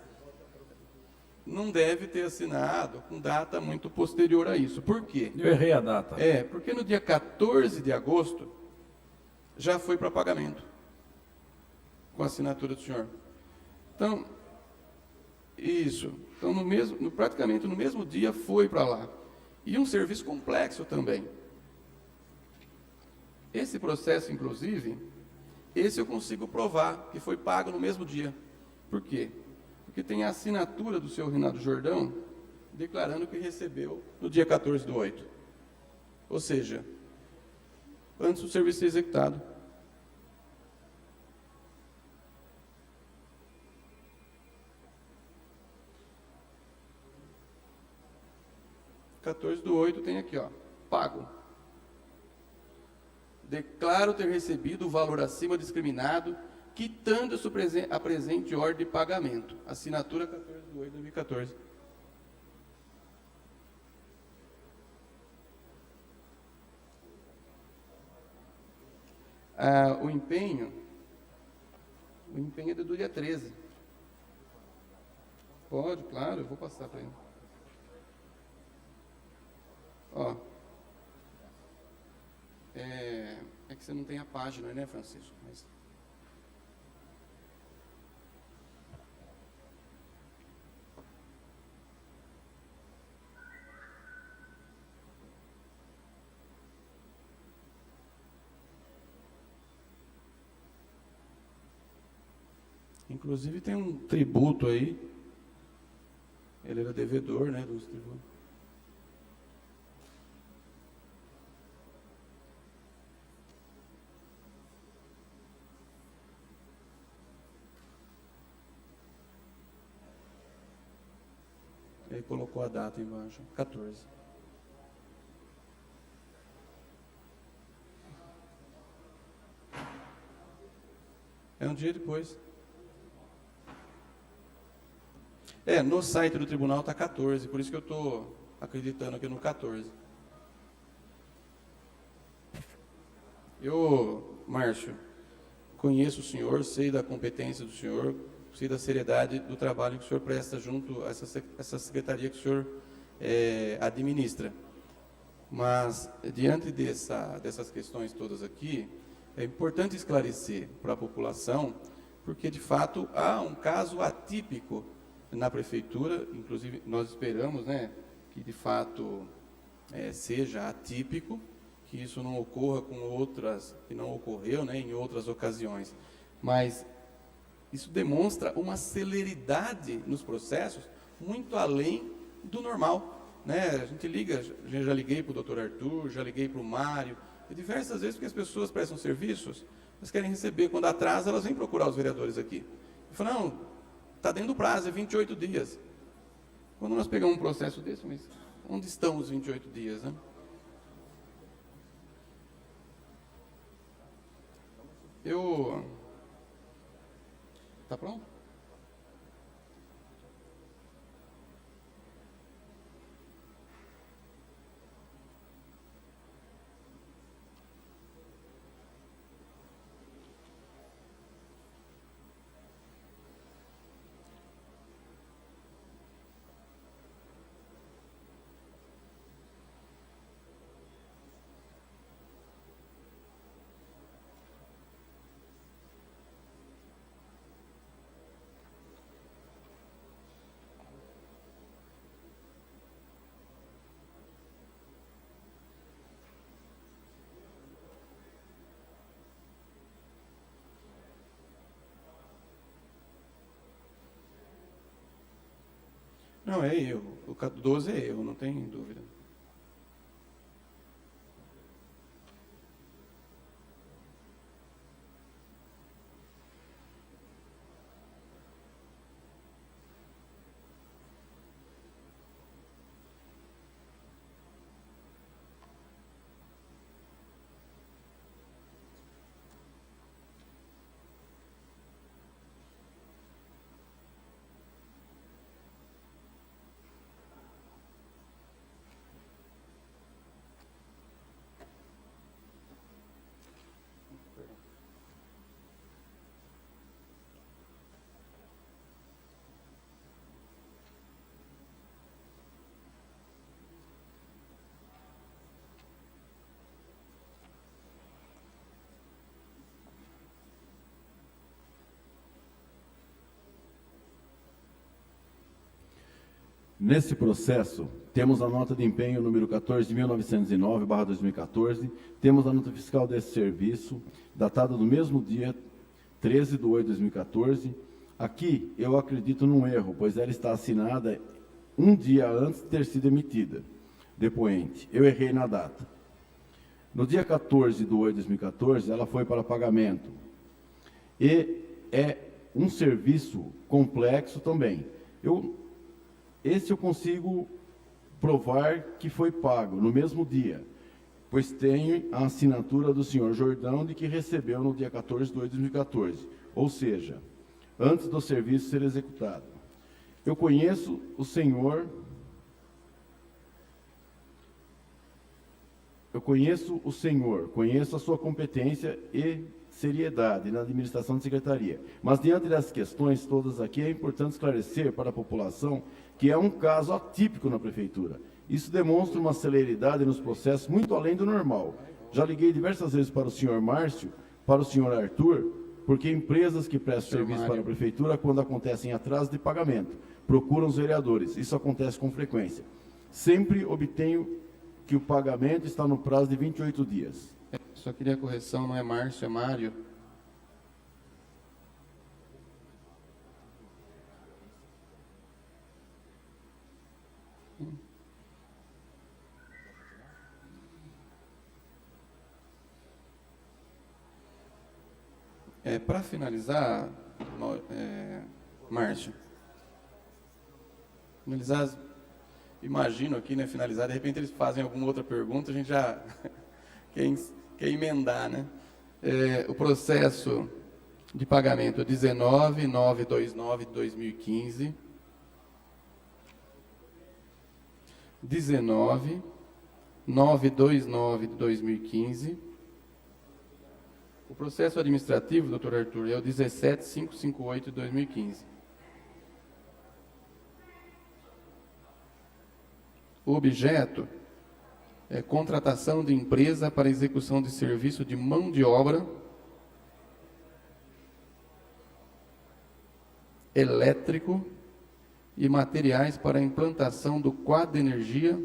não deve ter assinado com data muito posterior a isso. Por quê? Eu errei a data. Porque no dia 14 de agosto já foi para pagamento, com a assinatura do senhor. Então, isso. Então, praticamente no mesmo dia foi para lá. E um serviço complexo também. Esse processo, inclusive, esse eu consigo provar que foi pago no mesmo dia. Por quê? Porque tem a assinatura do senhor Rinaldo Jordão declarando que recebeu no dia 14/8. Ou seja, antes do serviço ser executado. 14/8 tem aqui, ó, pago. Declaro ter recebido o valor acima discriminado, quitando-se a presente ordem de pagamento. Assinatura 14/8/2014. O empenho é do dia 13. Pode, claro, eu vou passar para ele. Ó, é que você não tem a página, né, Francisco? Mas... Inclusive tem um tributo aí. Ele era devedor, né, dos tributos. Ele colocou a data embaixo, 14. É um dia depois. No site do tribunal está 14, por isso que eu estou acreditando aqui no 14. Eu, Márcio, conheço o senhor, sei da competência do senhor, sei da seriedade do trabalho que o senhor presta junto a essa secretaria que o senhor administra. Mas, diante dessas questões todas aqui, é importante esclarecer para a população, porque, de fato, há um caso atípico na prefeitura, inclusive nós esperamos, né, que de fato seja atípico, que isso não ocorra com outras, que não ocorreu, né, em outras ocasiões. Mas isso demonstra uma celeridade nos processos muito além do normal, né? A gente liga, já liguei para o doutor Arthur, já liguei para o Mário, diversas vezes, porque as pessoas prestam serviços, elas querem receber, quando atrasa, elas vêm procurar os vereadores aqui. Eu falo, não, está dentro do prazo, é 28 dias. Quando nós pegamos um processo desse, mas onde estão os 28 dias, né? Tá pronto? Não, é erro. O 12 é erro, não tem dúvida. Nesse processo, temos a nota de empenho número 14.909/2014, temos a nota fiscal desse serviço, datada do mesmo dia, 13/8/2014. Aqui, eu acredito num erro, pois ela está assinada um dia antes de ter sido emitida. Depoente, eu errei na data. No dia 14/8/2014, ela foi para pagamento. E é um serviço complexo também. Esse eu consigo provar que foi pago no mesmo dia, pois tenho a assinatura do senhor Jordão de que recebeu no dia 14/2/2014, ou seja, antes do serviço ser executado. Eu conheço o senhor... conheço a sua competência e seriedade na administração de secretaria. Mas, diante das questões todas aqui, é importante esclarecer para a população que é um caso atípico na Prefeitura. Isso demonstra uma celeridade nos processos muito além do normal. Já liguei diversas vezes para o senhor Márcio, para o senhor Arthur, porque empresas que prestam serviço para a Prefeitura, quando acontecem atraso de pagamento, procuram os vereadores. Isso acontece com frequência. Sempre obtenho que o pagamento está no prazo de 28 dias. Só queria correção, não é Márcio, é Mário. Para finalizar, Márcio, imagino aqui, né, finalizar, de repente eles fazem alguma outra pergunta, a gente já quer emendar, né? O processo de pagamento 19.929 de 2015, 19.929 de 2015, o processo administrativo, doutor Arthur, é o 17.558 de 2015. O objeto é contratação de empresa para execução de serviço de mão de obra elétrico e materiais para a implantação do quadro de energia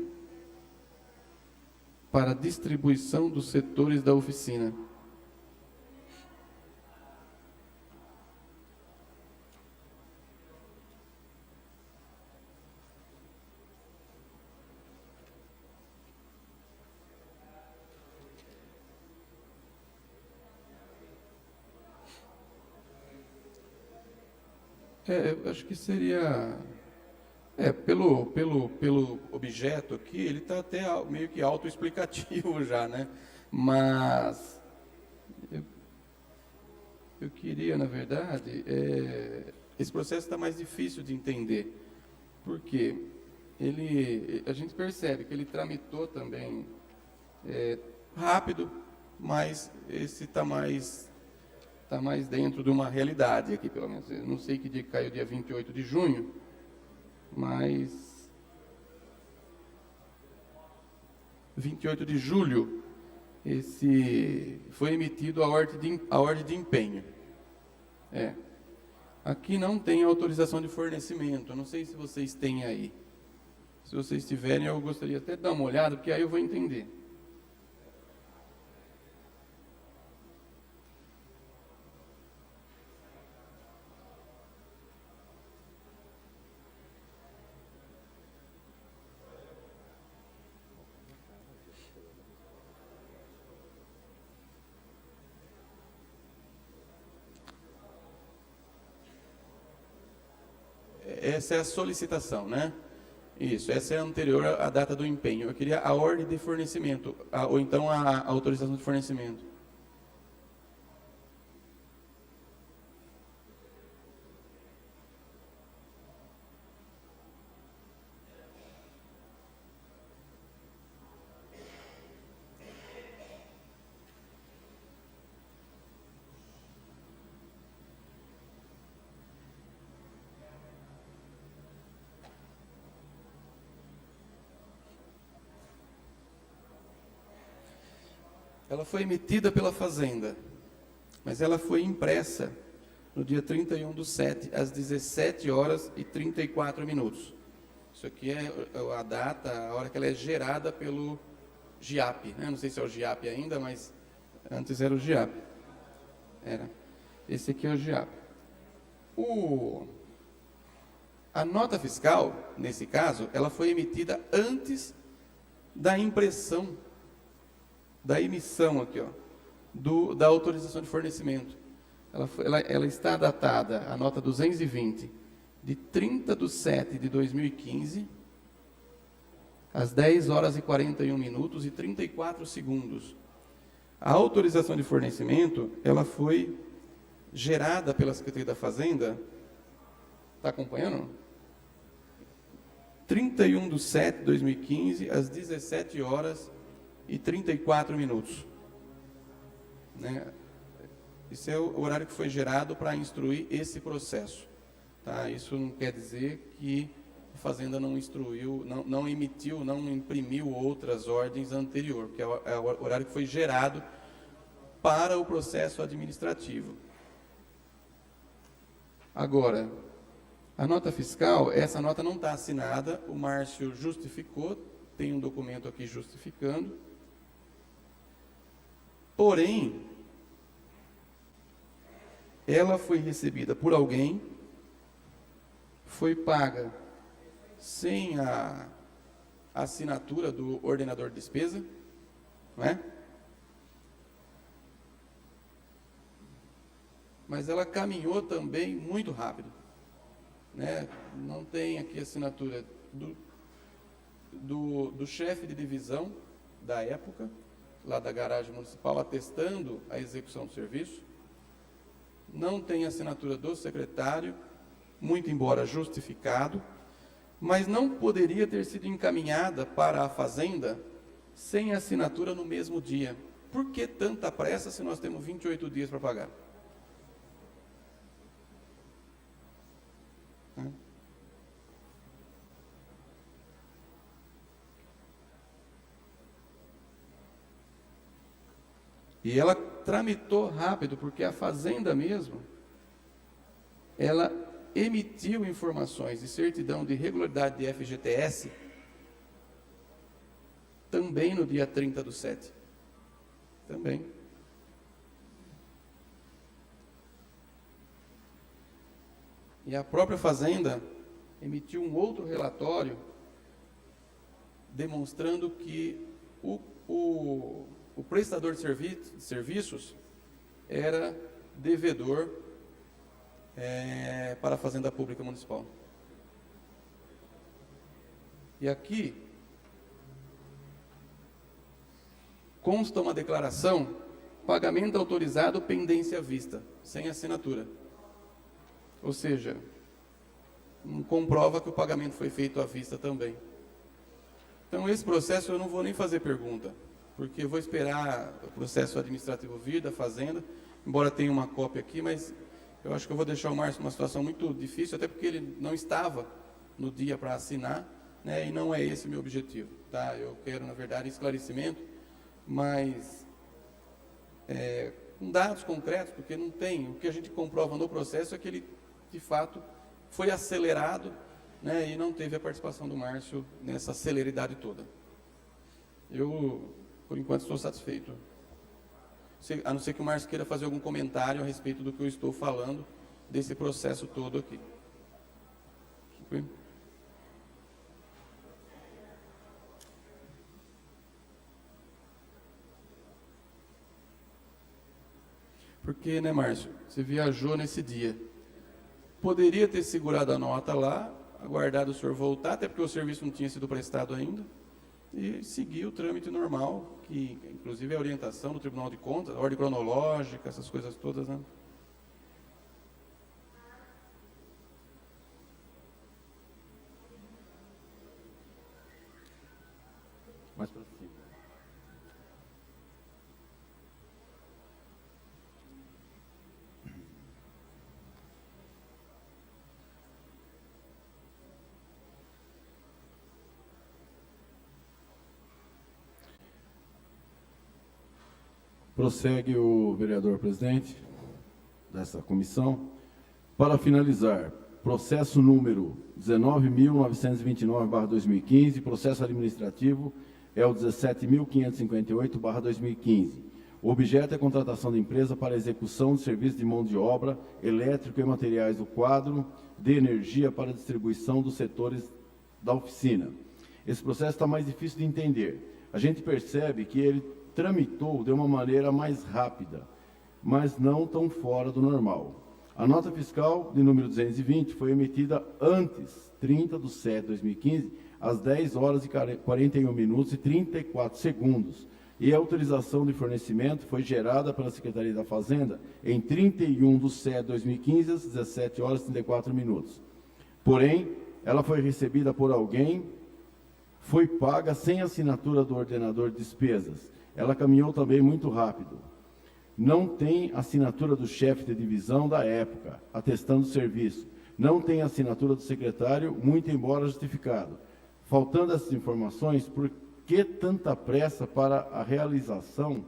para distribuição dos setores da oficina. Eu acho que seria... pelo objeto aqui, ele está até meio que autoexplicativo já, né? Mas eu queria, na verdade, esse processo está mais difícil de entender, porque a gente percebe que ele tramitou também rápido, mas esse está mais dentro de uma realidade aqui, pelo menos. Eu não sei que dia que caiu, dia 28 de junho, mas 28 de julho, foi emitido a ordem de empenho. Aqui não tem autorização de fornecimento, eu não sei se vocês têm aí. Se vocês tiverem, eu gostaria até de dar uma olhada, porque aí eu vou entender. Essa é a solicitação, né? Isso, essa é anterior à data do empenho. Eu queria a ordem de fornecimento, ou então a autorização de fornecimento. Ela foi emitida pela Fazenda, mas ela foi impressa no dia 31/7, às 17h34. Isso aqui é a data, a hora que ela é gerada pelo GIAP, né? Não sei se é o GIAP ainda, mas antes era o GIAP. Esse aqui é o GIAP. A nota fiscal, nesse caso, ela foi emitida antes da impressão, da emissão aqui, ó, da autorização de fornecimento. Ela está datada, a nota 220, de 30/7 de 2015, às 10 horas e 41 minutos e 34 segundos. A autorização de fornecimento, ela foi gerada pela Secretaria da Fazenda, está acompanhando? 31/7/2015, às 17 horas e 34 minutos. Né? Esse é o horário que foi gerado para instruir esse processo. Tá? Isso não quer dizer que a Fazenda não instruiu, não emitiu, não imprimiu outras ordens anteriores, porque é o horário que foi gerado para o processo administrativo. Agora, a nota fiscal, essa nota não está assinada, o Márcio justificou, tem um documento aqui justificando. Porém, ela foi recebida por alguém, foi paga sem a assinatura do ordenador de despesa, não é? Mas ela caminhou também muito rápido, né? Não tem aqui assinatura do chefe de divisão da época, lá da garagem municipal, atestando a execução do serviço. Não tem assinatura do secretário, muito embora justificado, mas não poderia ter sido encaminhada para a Fazenda sem assinatura no mesmo dia. Por que tanta pressa se nós temos 28 dias para pagar? E ela tramitou rápido, porque a Fazenda mesmo, ela emitiu informações de certidão de regularidade de FGTS também no dia 30/7. Também. E a própria Fazenda emitiu um outro relatório demonstrando que o prestador de serviços era devedor para a Fazenda Pública Municipal. E aqui consta uma declaração, pagamento autorizado, pendência à vista, sem assinatura. Ou seja, comprova que o pagamento foi feito à vista também. Então, esse processo eu não vou nem fazer pergunta, porque eu vou esperar o processo administrativo vir da Fazenda, embora tenha uma cópia aqui, mas eu acho que eu vou deixar o Márcio numa situação muito difícil, até porque ele não estava no dia para assinar, né, e não é esse o meu objetivo. Tá? Eu quero, na verdade, esclarecimento, mas com dados concretos, porque não tem. O que a gente comprova no processo é que ele, de fato, foi acelerado, né, e não teve a participação do Márcio nessa celeridade toda. Eu, por enquanto, estou satisfeito. A não ser que o Márcio queira fazer algum comentário a respeito do que eu estou falando, desse processo todo aqui. Porque, né, Márcio, você viajou nesse dia. Poderia ter segurado a nota lá, aguardado o senhor voltar, até porque o serviço não tinha sido prestado ainda, e seguir o trâmite normal, que inclusive é a orientação do Tribunal de Contas, a ordem cronológica, essas coisas todas, né? Mais para cima. Prossegue o vereador presidente dessa comissão. Para finalizar, processo número 19.929/2015, processo administrativo é o 17.558/2015. O objeto é a contratação de empresa para execução de serviço de mão de obra, elétrico e materiais do quadro de energia para distribuição dos setores da oficina. Esse processo está mais difícil de entender. A gente percebe que ele tramitou de uma maneira mais rápida, mas não tão fora do normal. A nota fiscal de número 220 foi emitida antes, 30/7/2015, às 10 horas e 41 minutos e 34 segundos. E a autorização de fornecimento foi gerada pela Secretaria da Fazenda em 31/7/2015, às 17 horas e 34 minutos. Porém, ela foi recebida por alguém, foi paga sem assinatura do ordenador de despesas. Ela caminhou também muito rápido. Não tem assinatura do chefe de divisão da época, atestando o serviço. Não tem assinatura do secretário, muito embora justificado. Faltando essas informações, por que tanta pressa para a realização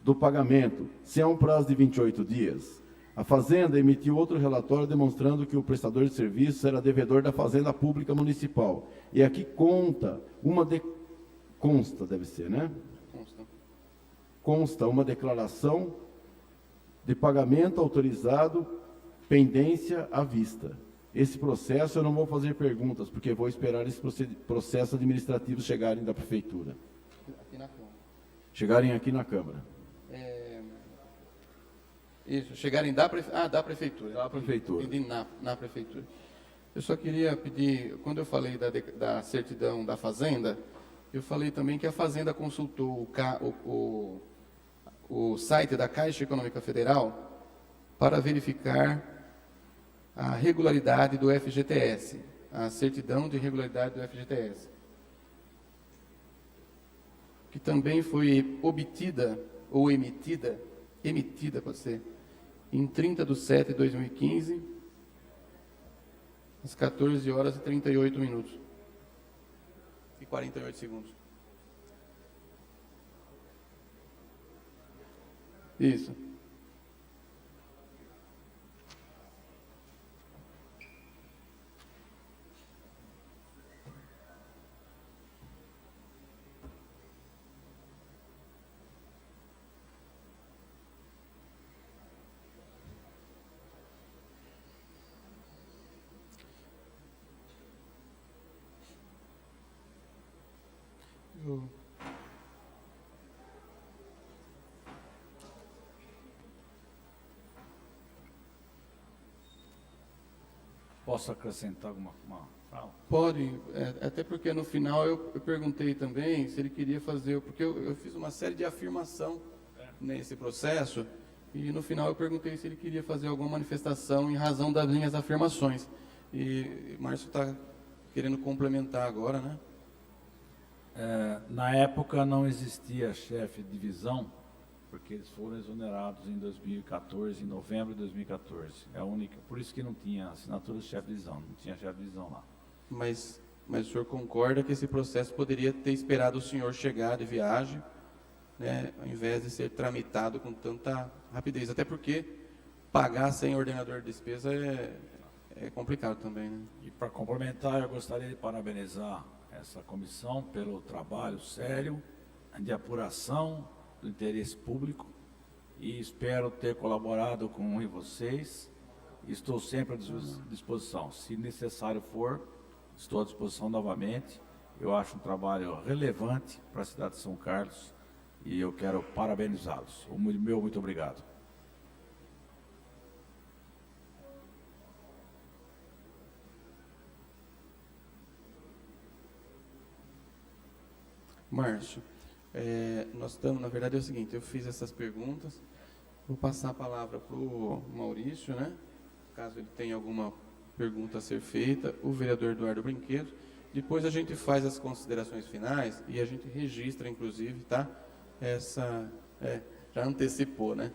do pagamento, se é um prazo de 28 dias? A Fazenda emitiu outro relatório demonstrando que o prestador de serviços era devedor da Fazenda Pública Municipal. E aqui consta uma declaração de pagamento autorizado, pendência à vista. Esse processo eu não vou fazer perguntas, porque vou esperar esse processo administrativo chegarem da Prefeitura. Aqui na Câmara. Chegarem aqui na Câmara. Isso, chegarem da Prefeitura. Da Prefeitura. Da Prefeitura. Entendi, na Prefeitura. Eu só queria pedir, quando eu falei da certidão da Fazenda, eu falei também que a Fazenda consultou o site da Caixa Econômica Federal para verificar a regularidade do FGTS, a certidão de regularidade do FGTS, que também foi obtida ou emitida pode ser, em 30/7/2015, às 14 horas e 38 minutos e 48 segundos. Isso. Posso acrescentar alguma fala? Pode, até porque no final eu perguntei também se ele queria fazer, porque eu fiz uma série de afirmação nesse processo, e no final eu perguntei se ele queria fazer alguma manifestação em razão das minhas afirmações. E Márcio está querendo complementar agora, né? Na época não existia chefe de divisão, porque eles foram exonerados em 2014, em novembro de 2014. É a única, por isso que não tinha assinatura do chefe de divisão, não tinha chefe de divisão lá. Mas o senhor concorda que esse processo poderia ter esperado o senhor chegar de viagem, né, ao invés de ser tramitado com tanta rapidez? Até porque pagar sem ordenador de despesa é complicado também, né? E para complementar, eu gostaria de parabenizar essa comissão pelo trabalho sério de apuração do interesse público, e espero ter colaborado com vocês. Estou sempre à disposição. Se necessário for, estou à disposição novamente. Eu acho um trabalho relevante para a cidade de São Carlos e eu quero parabenizá-los. Muito obrigado. Márcio, nós estamos, na verdade é o seguinte, eu fiz essas perguntas, vou passar a palavra para o Maurício, né? Caso ele tenha alguma pergunta a ser feita, o vereador Eduardo Brinquedo, depois a gente faz as considerações finais e a gente registra, inclusive, tá? Já antecipou, né?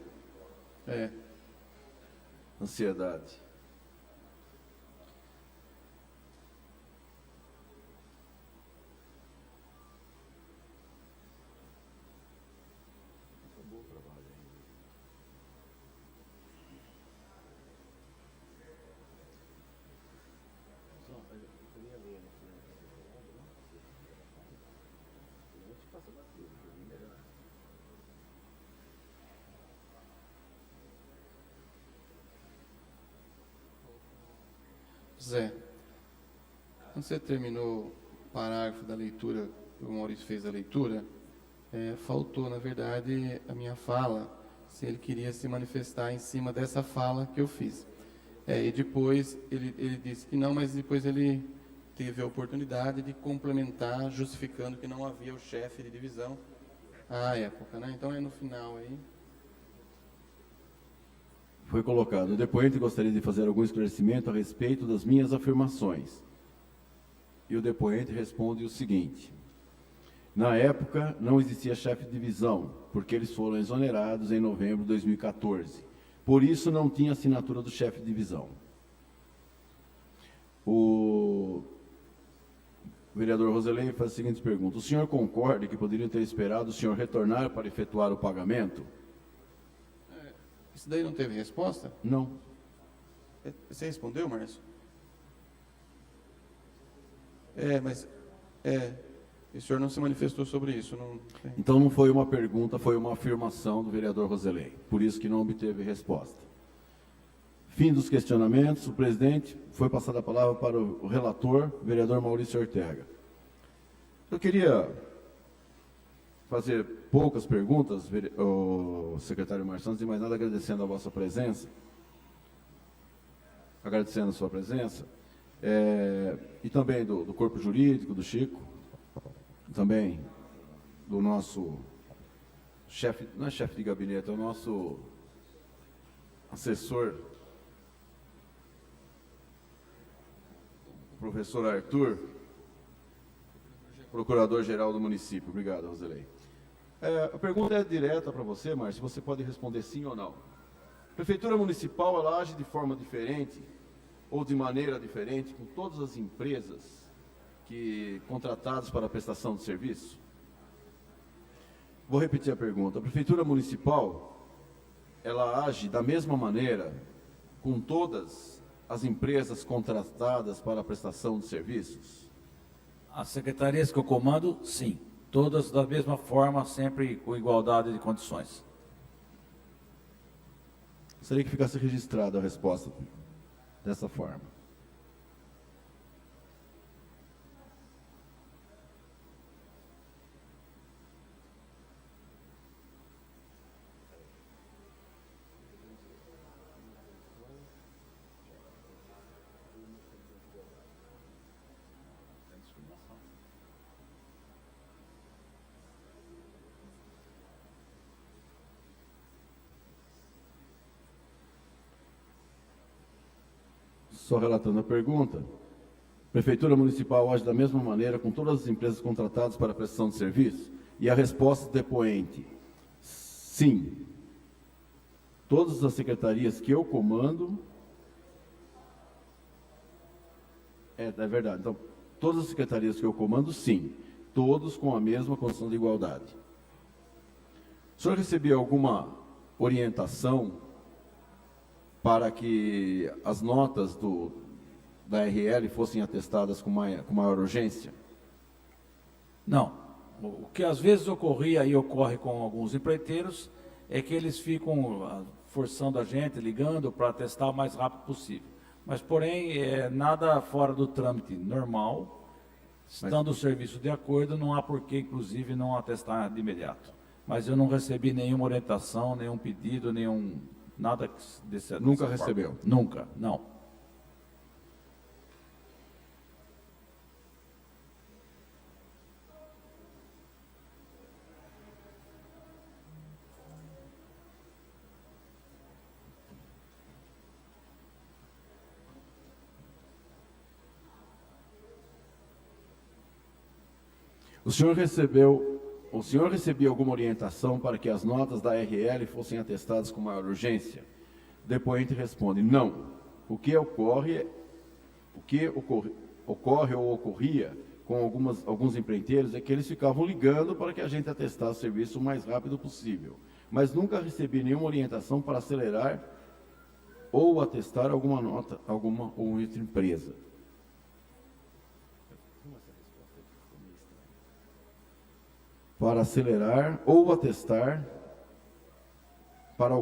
Ansiedade. Zé, quando você terminou o parágrafo da leitura, o Maurício fez a leitura, faltou, na verdade, a minha fala se ele queria se manifestar em cima dessa fala que eu fiz. E depois ele disse que não, mas depois ele teve a oportunidade de complementar, justificando que não havia o chefe de divisão à época, né? Então é no final aí. Foi colocado: o depoente gostaria de fazer algum esclarecimento a respeito das minhas afirmações. E o depoente responde o seguinte: na época não existia chefe de divisão, porque eles foram exonerados em novembro de 2014. Por isso não tinha assinatura do chefe de divisão. O vereador Roselei faz a seguinte pergunta: o senhor concorda que poderiam ter esperado o senhor retornar para efetuar o pagamento? Isso daí não teve resposta? Não. Você respondeu, Márcio? Mas o senhor não se manifestou sobre isso. Não tem. Então não foi uma pergunta, foi uma afirmação do vereador Roselei. Por isso que não obteve resposta. Fim dos questionamentos. O presidente, foi passada a palavra para o relator, vereador Maurício Ortega. Eu queria fazer poucas perguntas, o secretário Márcio, antes de mais nada agradecendo a vossa presença, agradecendo a sua presença, e também do corpo jurídico, do Chico, também do nosso chefe, não é chefe de gabinete, é o nosso assessor, professor Arthur, procurador-geral do município. Obrigado, Roselei. A pergunta é direta para você, Márcio, você pode responder sim ou não. A Prefeitura Municipal, ela age de forma diferente ou de maneira diferente com todas as empresas contratadas para a prestação de serviço? Vou repetir a pergunta. A Prefeitura Municipal, ela age da mesma maneira com todas as empresas contratadas para a prestação de serviços? As secretarias que eu comando, sim. Todas da mesma forma, sempre com igualdade de condições. Gostaria que ficasse registrada a resposta dessa forma. Só relatando a pergunta, a Prefeitura Municipal age da mesma maneira com todas as empresas contratadas para a prestação de serviço? E a resposta do depoente: sim. Todas as secretarias que eu comando... É verdade. Então, todas as secretarias que eu comando, sim. Todos com a mesma condição de igualdade. O senhor recebeu alguma orientação para que as notas da RL fossem atestadas com maior urgência? Não. O que às vezes ocorria e ocorre com alguns empreiteiros é que eles ficam forçando a gente, ligando para atestar o mais rápido possível. Mas, porém, nada fora do trâmite normal. Estando o serviço de acordo, não há por que, inclusive, não atestar de imediato. Mas eu não recebi nenhuma orientação, nenhum pedido, nada desse. Nunca recebeu? Nunca, não. O senhor recebia alguma orientação para que as notas da RL fossem atestadas com maior urgência? O depoente responde: não. O que ocorre ou ocorria com alguns empreiteiros é que eles ficavam ligando para que a gente atestasse o serviço o mais rápido possível. Mas nunca recebi nenhuma orientação para acelerar ou atestar alguma nota, alguma outra empresa. Para acelerar ou atestar para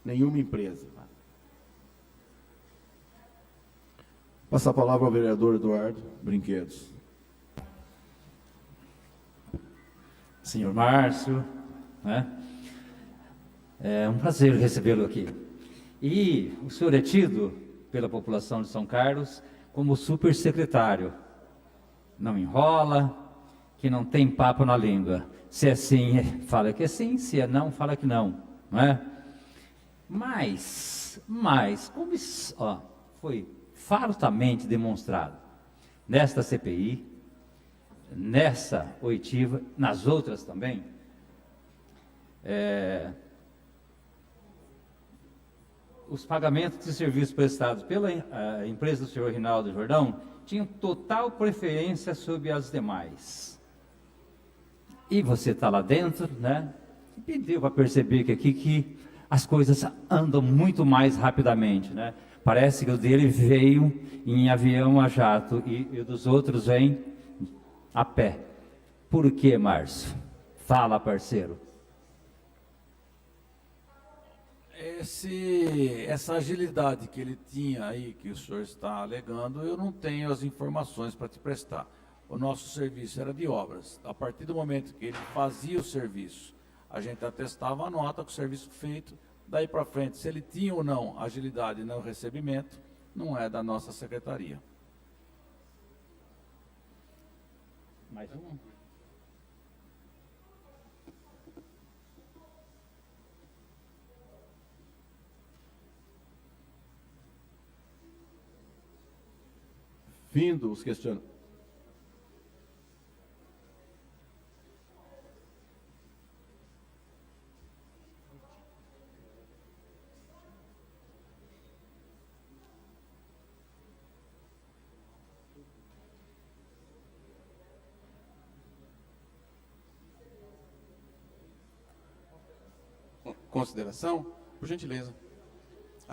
nenhuma empresa. Passa a palavra ao vereador Eduardo Brinquedos. Senhor Márcio, né? É um prazer recebê-lo aqui. E o senhor é tido pela população de São Carlos como supersecretário. Não enrola, que não tem papo na língua. Se é sim, fala que é sim, se é não, fala que não, não é? Mas como isso, foi fartamente demonstrado nesta CPI, nessa oitiva, nas outras também, os pagamentos de serviços prestados pela empresa do senhor Rinaldo Jordão tinham total preferência sobre as demais. E você está lá dentro, né? E deu para perceber que aqui que as coisas andam muito mais rapidamente, né? Parece que o dele veio em avião a jato e o dos outros vem a pé. Por que, Márcio? Fala, parceiro. Essa agilidade que ele tinha aí, que o senhor está alegando, eu não tenho as informações para te prestar. O nosso serviço era de obras. A partir do momento que ele fazia o serviço, a gente atestava a nota com o serviço feito. Daí para frente, se ele tinha ou não agilidade no recebimento, não é da nossa secretaria. Mais um? Findo os questionamentos. Consideração? Por gentileza.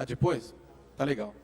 Depois? Tá legal.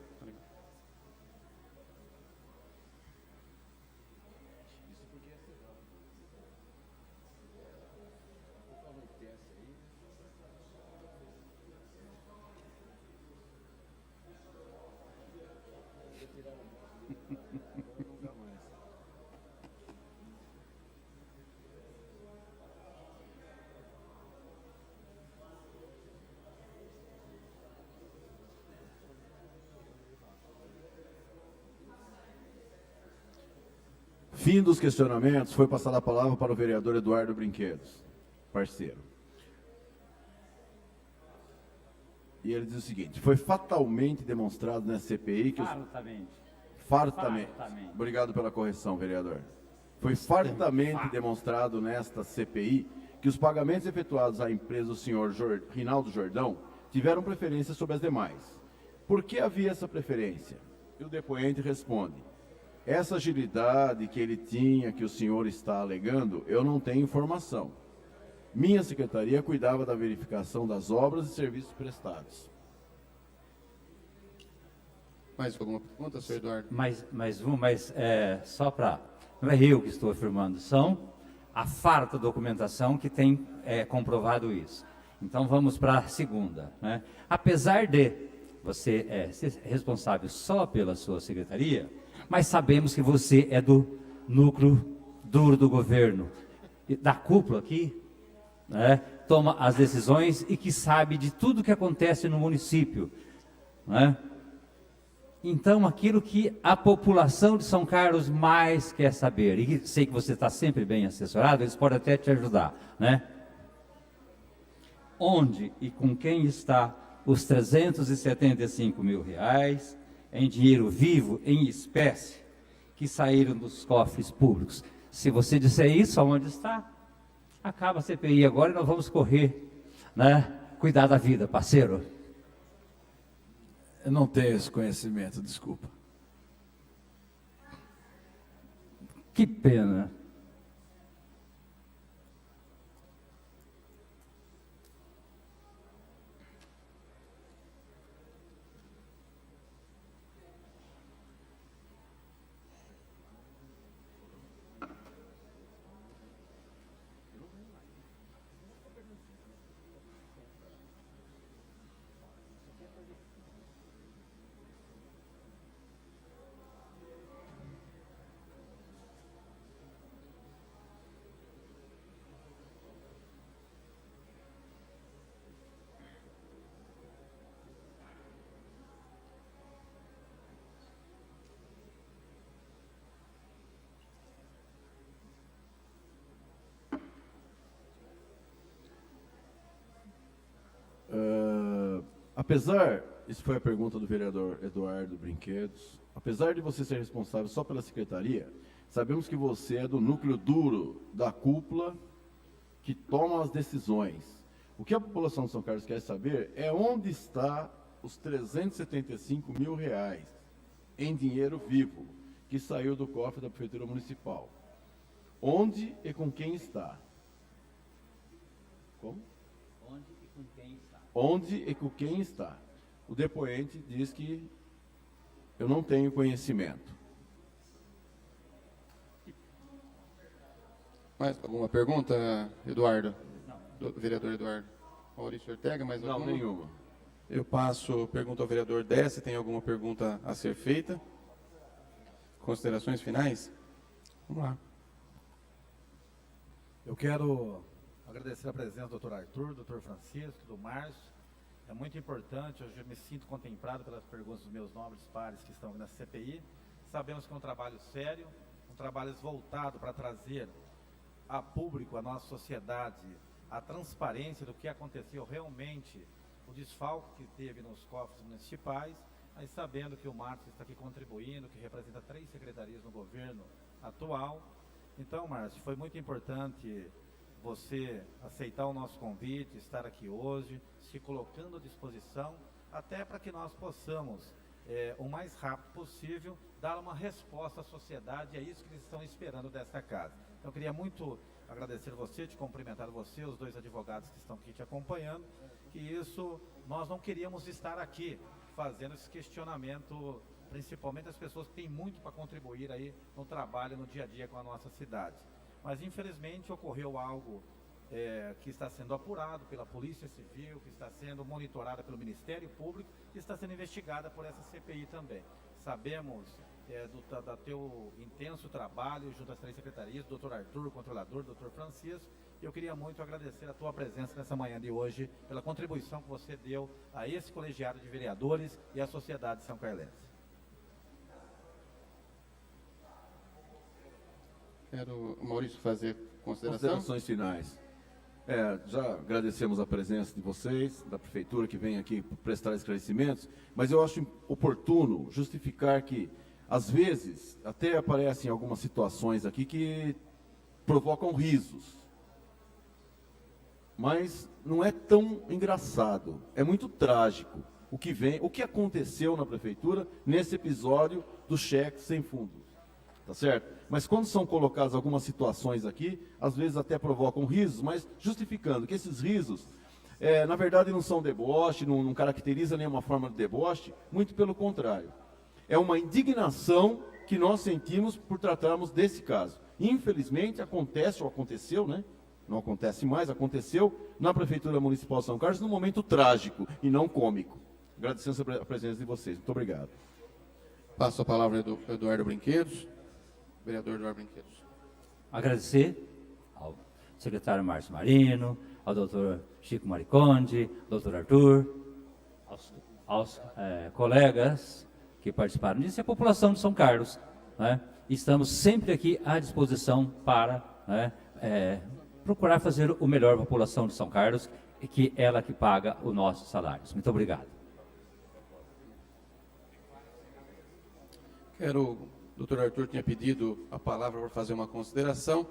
Fim dos questionamentos, foi passada a palavra para o vereador Eduardo Brinquedos, parceiro. E ele diz o seguinte: foi fatalmente demonstrado nessa CPI que os... Fartamente. Obrigado pela correção, vereador. Foi fartamente demonstrado nesta CPI que os pagamentos efetuados à empresa do senhor Rinaldo Jordão tiveram preferência sobre as demais. Por que havia essa preferência? E o depoente responde: essa agilidade que ele tinha, que o senhor está alegando, eu não tenho informação. Minha secretaria cuidava da verificação das obras e serviços prestados. Mais alguma pergunta, senhor Eduardo? Só para... Não é eu que estou afirmando, são a farta documentação que tem comprovado isso. Então vamos para a segunda, né? Apesar de você ser responsável só pela sua secretaria, mas sabemos que você é do núcleo duro do governo, da cúpula aqui, né? Toma as decisões e que sabe de tudo que acontece no município, né? Então, aquilo que a população de São Carlos mais quer saber, e sei que você está sempre bem assessorado, eles podem até te ajudar, né? Onde e com quem está os 375 mil reais em dinheiro vivo, em espécie, que saíram dos cofres públicos? Se você disser isso, aonde está? Acaba a CPI agora e nós vamos correr, né? Cuidar da vida, parceiro. Eu não tenho esse conhecimento, desculpa. Que pena. Apesar, isso foi a pergunta do vereador Eduardo Brinquedos, apesar de você ser responsável só pela secretaria, sabemos que você é do núcleo duro da cúpula que toma as decisões. O que a população de São Carlos quer saber é onde está os R$375 mil em dinheiro vivo que saiu do cofre da Prefeitura Municipal. Onde e com quem está? Como? Onde e com quem está? Onde e com quem está? O depoente diz que eu não tenho conhecimento. Mais alguma pergunta, Eduardo? Do vereador Eduardo. Maurício Ortega, mais Não, alguma? nenhuma. Eu passo pergunta ao vereador Dé, se tem alguma pergunta a ser feita. Considerações finais? Vamos lá. Eu quero agradecer a presença do Dr. Arthur, do Dr. Francisco, do Márcio. É muito importante, hoje eu me sinto contemplado pelas perguntas dos meus nobres pares que estão aqui na CPI. Sabemos que é um trabalho sério, um trabalho voltado para trazer a público, a nossa sociedade, a transparência do que aconteceu realmente, o desfalque que teve nos cofres municipais, mas sabendo que o Márcio está aqui contribuindo, que representa 3 secretarias no governo atual. Então, Márcio, foi muito importante você aceitar o nosso convite, estar aqui hoje, se colocando à disposição, até para que nós possamos, o mais rápido possível, dar uma resposta à sociedade, e é isso que eles estão esperando desta casa. Então, eu queria muito agradecer você, te cumprimentar você, os 2 advogados que estão aqui te acompanhando, que isso, nós não queríamos estar aqui fazendo esse questionamento, principalmente as pessoas que têm muito para contribuir aí no trabalho, no dia a dia com a nossa cidade. Mas, infelizmente, ocorreu algo que está sendo apurado pela Polícia Civil, que está sendo monitorada pelo Ministério Público e está sendo investigada por essa CPI também. Sabemos do teu intenso trabalho junto às 3 secretarias, do Dr. Arthur, controlador, do Dr. Francisco. Eu queria muito agradecer a tua presença nessa manhã de hoje, pela contribuição que você deu a esse colegiado de vereadores e à sociedade são carlense. Quero, Maurício, fazer consideração. Considerações finais. Já agradecemos a presença de vocês, da Prefeitura, que vem aqui prestar esclarecimentos, mas eu acho oportuno justificar que, às vezes, até aparecem algumas situações aqui que provocam risos. Mas não é tão engraçado, é muito trágico o que aconteceu na Prefeitura nesse episódio do cheque sem fundos. Tá certo? Mas quando são colocadas algumas situações aqui, às vezes até provocam risos, mas justificando que esses risos, na verdade, não são deboche, não caracteriza nenhuma forma de deboche, muito pelo contrário. É uma indignação que nós sentimos por tratarmos desse caso. Infelizmente, acontece, ou aconteceu, né? Não acontece mais, aconteceu na Prefeitura Municipal de São Carlos num momento trágico e não cômico. Agradecendo a presença de vocês. Muito obrigado. Passo a palavra ao Eduardo Brinquedos. Vereador Eduardo Brinquedos. Agradecer ao secretário Márcio Marino, ao doutor Chico Mariconde, doutor Arthur, aos colegas que participaram disso e a população de São Carlos. Né? Estamos sempre aqui à disposição para procurar fazer o melhor para a população de São Carlos, e que ela que paga os nossos salários. Muito obrigado. O doutor Arthur tinha pedido a palavra para fazer uma consideração,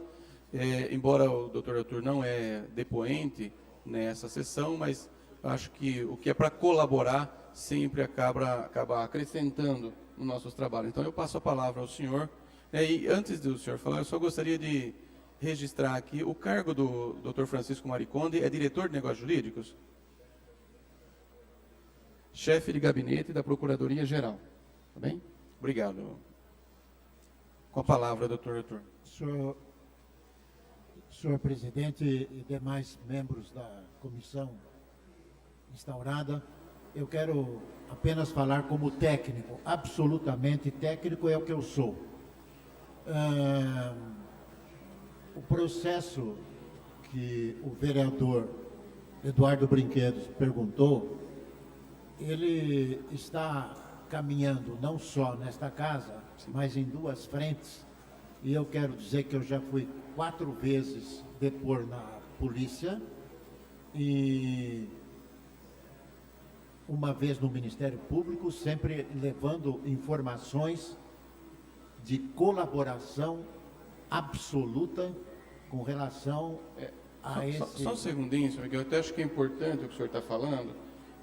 embora o doutor Arthur não é depoente nessa sessão, mas acho que o que é para colaborar sempre acaba acrescentando nos nossos trabalhos. Então eu passo a palavra ao senhor, e antes do senhor falar, eu só gostaria de registrar aqui, o cargo do doutor Francisco Mariconde é diretor de negócios jurídicos? Chefe de gabinete da Procuradoria Geral, tá bem? Obrigado. Com a palavra, doutor Arthur. Senhor presidente e demais membros da comissão instaurada, eu quero apenas falar como técnico, absolutamente técnico é o que eu sou. O processo que o vereador Eduardo Brinquedos perguntou, ele está caminhando não só nesta casa, mas em 2 frentes, e eu quero dizer que eu já fui 4 vezes depor na polícia, e uma vez no Ministério Público, sempre levando informações de colaboração absoluta com relação a esse... Só um segundinho, senhor Miguel, eu até acho que é importante o que o senhor está falando,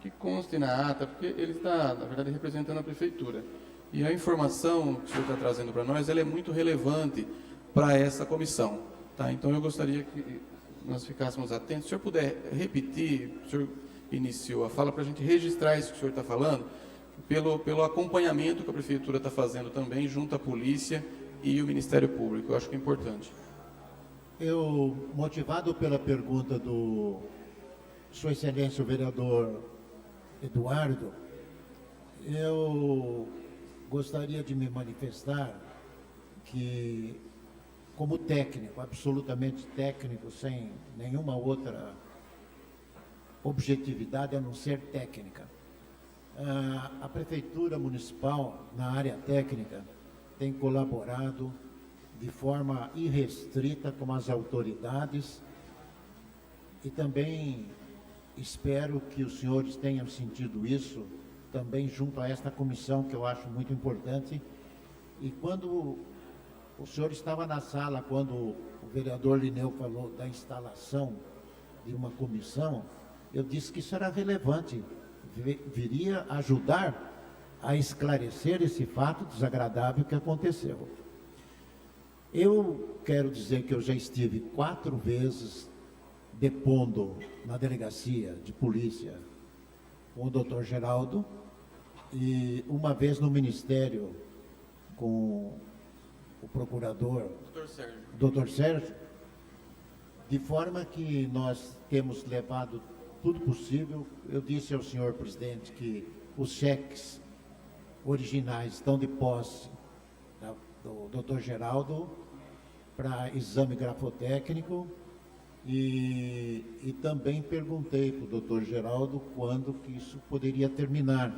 que conste na ata, porque ele está, na verdade, representando a prefeitura. E a informação que o senhor está trazendo para nós, ela é muito relevante para essa comissão. Tá? Então, eu gostaria que nós ficássemos atentos. Se o senhor puder repetir, o senhor iniciou a fala, para a gente registrar isso que o senhor está falando, pelo acompanhamento que a prefeitura está fazendo também, junto à polícia e o Ministério Público. Eu acho que é importante. Eu, motivado pela pergunta do Sua Excelência o vereador Eduardo, eu gostaria de me manifestar que, como técnico, absolutamente técnico, sem nenhuma outra objetividade a não ser técnica, a Prefeitura Municipal, na área técnica, tem colaborado de forma irrestrita com as autoridades e também espero que os senhores tenham sentido isso também junto a esta comissão, que eu acho muito importante. E quando o senhor estava na sala, quando o vereador Lineu falou da instalação de uma comissão, eu disse que isso era relevante, viria ajudar a esclarecer esse fato desagradável que aconteceu. Eu quero dizer que eu já estive 4 vezes depondo na delegacia de polícia com o doutor Geraldo e uma vez no Ministério com o procurador, doutor Sérgio, de forma que nós temos levado tudo possível. Eu disse ao senhor presidente que os cheques originais estão de posse do doutor Geraldo para exame grafotécnico e também perguntei para o doutor Geraldo quando que isso poderia terminar.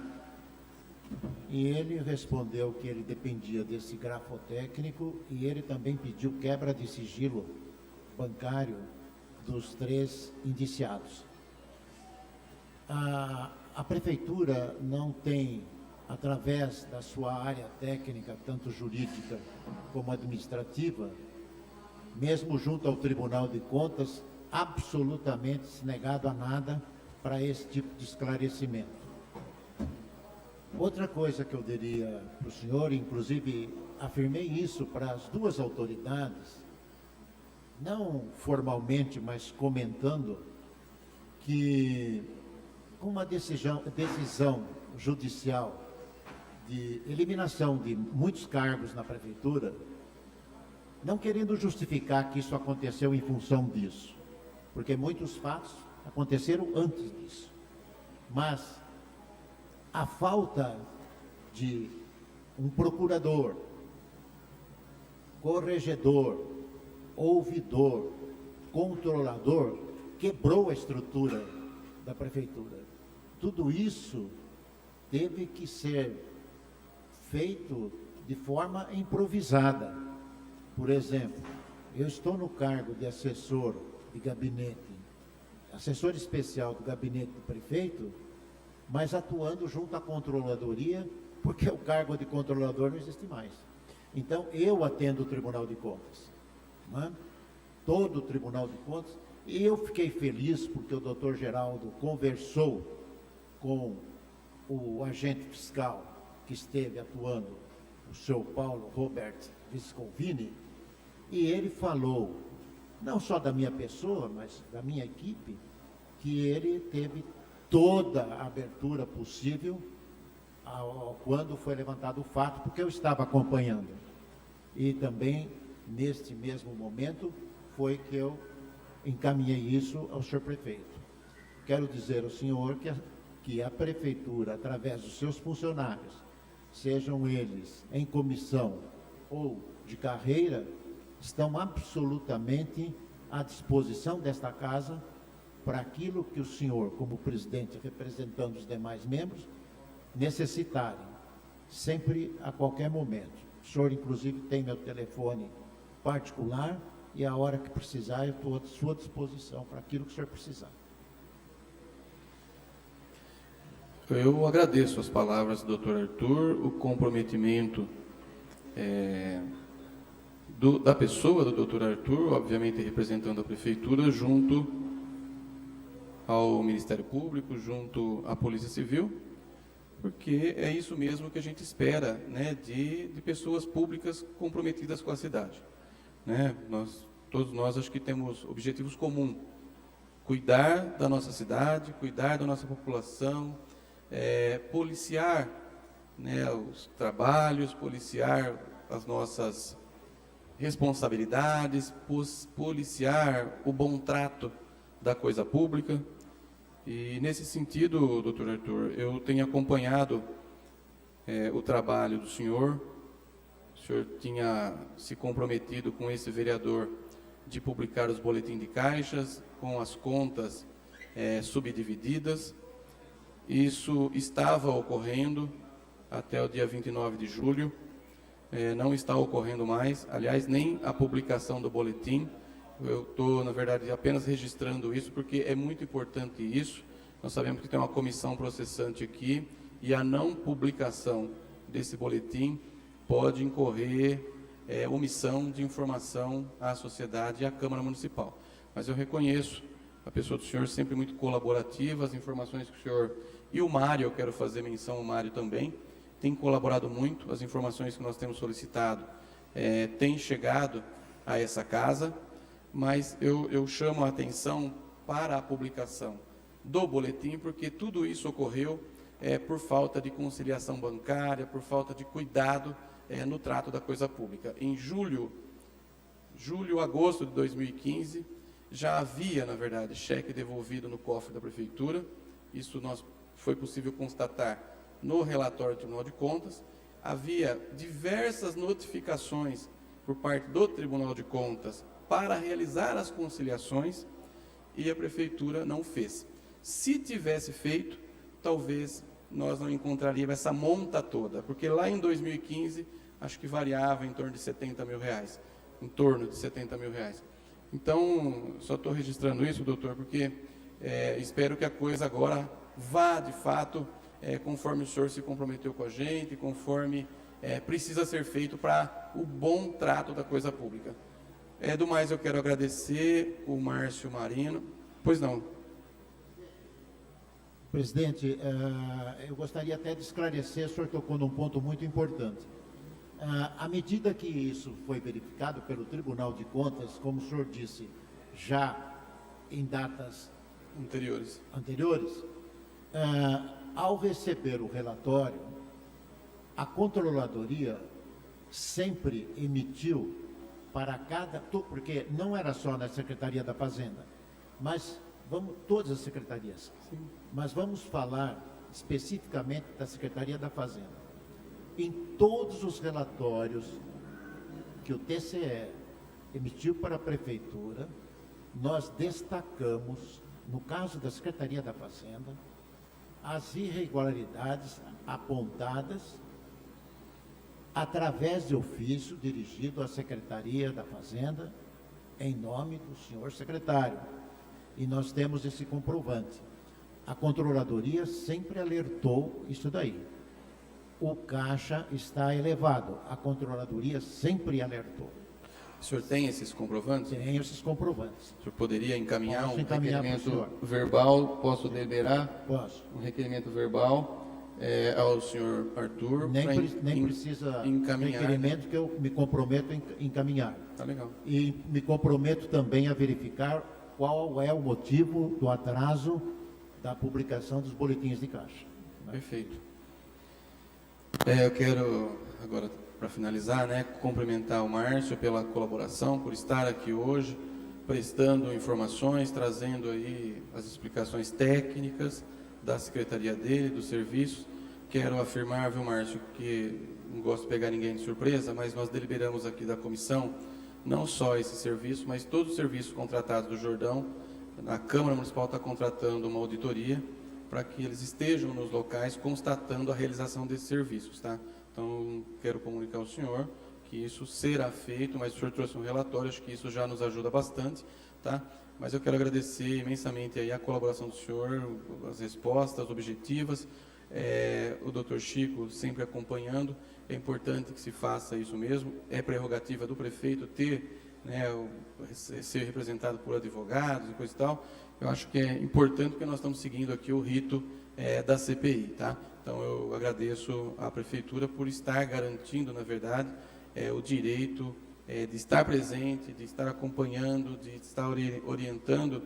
E ele respondeu que ele dependia desse grafotécnico e ele também pediu quebra de sigilo bancário dos 3 indiciados. A prefeitura não tem, através da sua área técnica, tanto jurídica como administrativa, mesmo junto ao Tribunal de Contas, absolutamente se negado a nada para esse tipo de esclarecimento. Outra coisa que eu diria para o senhor, inclusive afirmei isso para as 2 autoridades, não formalmente, mas comentando, que com uma decisão judicial de eliminação de muitos cargos na prefeitura, não querendo justificar que isso aconteceu em função disso, porque muitos fatos aconteceram antes disso, mas a falta de um procurador, corregedor, ouvidor, controlador, quebrou a estrutura da prefeitura. Tudo isso teve que ser feito de forma improvisada. Por exemplo, eu estou no cargo de assessor de gabinete, assessor especial do gabinete do prefeito, mas atuando junto à controladoria, porque o cargo de controlador não existe mais. Então, eu atendo o Tribunal de Contas, né? Todo o Tribunal de Contas, e eu fiquei feliz porque o doutor Geraldo conversou com o agente fiscal que esteve atuando, o senhor Paulo Robert Visconvini, e ele falou, não só da minha pessoa, mas da minha equipe, que ele teve toda a abertura possível quando foi levantado o fato, porque eu estava acompanhando. E também, neste mesmo momento, foi que eu encaminhei isso ao senhor prefeito. Quero dizer ao senhor que a prefeitura, através dos seus funcionários, sejam eles em comissão ou de carreira, estão absolutamente à disposição desta casa para aquilo que o senhor, como presidente, representando os demais membros, necessitarem, sempre, a qualquer momento. O senhor, inclusive, tem meu telefone particular e a hora que precisar, eu estou à sua disposição para aquilo que o senhor precisar. Eu agradeço as palavras do Dr. Arthur, o comprometimento da pessoa do Dr. Arthur, obviamente representando a Prefeitura, junto ao Ministério Público, junto à Polícia Civil, porque é isso mesmo que a gente espera, né, de pessoas públicas comprometidas com a cidade. Né? Todos nós acho que temos objetivos comuns: cuidar da nossa cidade, cuidar da nossa população, policiar, né, os trabalhos, policiar as nossas responsabilidades, policiar o bom trato da coisa pública. E nesse sentido, doutor Arthur, eu tenho acompanhado o trabalho do senhor. O senhor tinha se comprometido com esse vereador de publicar os boletins de caixas com as contas subdivididas. Isso estava ocorrendo até o dia 29 de julho, não está ocorrendo mais, aliás, nem a publicação do boletim. Eu estou, na verdade, apenas registrando isso, porque é muito importante isso. Nós sabemos que tem uma comissão processante aqui, e a não publicação desse boletim pode incorrer omissão de informação à sociedade e à Câmara Municipal. Mas eu reconheço a pessoa do senhor sempre muito colaborativa, as informações que o senhor... E o Mário, eu quero fazer menção ao Mário também, tem colaborado muito, as informações que nós temos solicitado têm chegado a essa casa, mas eu chamo a atenção para a publicação do boletim, porque tudo isso ocorreu por falta de conciliação bancária, por falta de cuidado no trato da coisa pública. Em agosto de 2015, já havia, na verdade, cheque devolvido no cofre da Prefeitura. Isso foi possível constatar no relatório do Tribunal de Contas. Havia diversas notificações por parte do Tribunal de Contas para realizar as conciliações, e a Prefeitura não fez. Se tivesse feito, talvez nós não encontraríamos essa monta toda, porque lá em 2015, acho que variava em torno de R$70 mil, em torno de R$70 mil. Então, só estou registrando isso, doutor, porque espero que a coisa agora vá, de fato, conforme o senhor se comprometeu com a gente, conforme precisa ser feito para o bom trato da coisa pública. Do mais, eu quero agradecer o Márcio Marino. Pois não. Presidente, eu gostaria até de esclarecer, o senhor tocou num ponto muito importante. À medida que isso foi verificado pelo Tribunal de Contas, como o senhor disse, já em datas anteriores, ao receber o relatório, a Controladoria sempre emitiu para porque não era só na Secretaria da Fazenda, mas todas as secretarias. Sim. Mas vamos falar especificamente da Secretaria da Fazenda. Em todos os relatórios que o TCE emitiu para a Prefeitura, nós destacamos, no caso da Secretaria da Fazenda, as irregularidades apontadas através de ofício dirigido à Secretaria da Fazenda, em nome do senhor secretário. E nós temos esse comprovante. A Controladoria sempre alertou isso daí. O caixa está elevado. A Controladoria sempre alertou. O senhor tem esses comprovantes? Tenho esses comprovantes. O senhor poderia encaminhar um requerimento verbal? Posso deliberar? Posso. Um requerimento verbal ao senhor Arthur. Nem precisa encaminhar, requerimento, que eu me comprometo em encaminhar. Tá legal. E me comprometo também a verificar qual é o motivo do atraso da publicação dos boletins de caixa. Perfeito. Eu quero, agora, para finalizar, cumprimentar o Márcio pela colaboração, por estar aqui hoje, prestando informações, trazendo aí as explicações técnicas da secretaria dele, do serviço. Quero afirmar, viu, Márcio, que não gosto de pegar ninguém de surpresa, mas nós deliberamos aqui da comissão, não só esse serviço, mas todos os serviços contratados do Jordão. A Câmara Municipal está contratando uma auditoria para que eles estejam nos locais constatando a realização desses serviços, tá? Então, quero comunicar ao senhor que isso será feito, mas o senhor trouxe um relatório, acho que isso já nos ajuda bastante, tá? Mas eu quero agradecer imensamente aí a colaboração do senhor, as respostas objetivas, o Dr. Chico sempre acompanhando. É importante que se faça isso mesmo, é prerrogativa do prefeito ter, né, ser representado por advogados e coisa e tal. Eu acho que é importante porque nós estamos seguindo aqui o rito da CPI, tá? Então eu agradeço à prefeitura por estar garantindo, na verdade, o direito de estar presente, de estar acompanhando, de estar orientando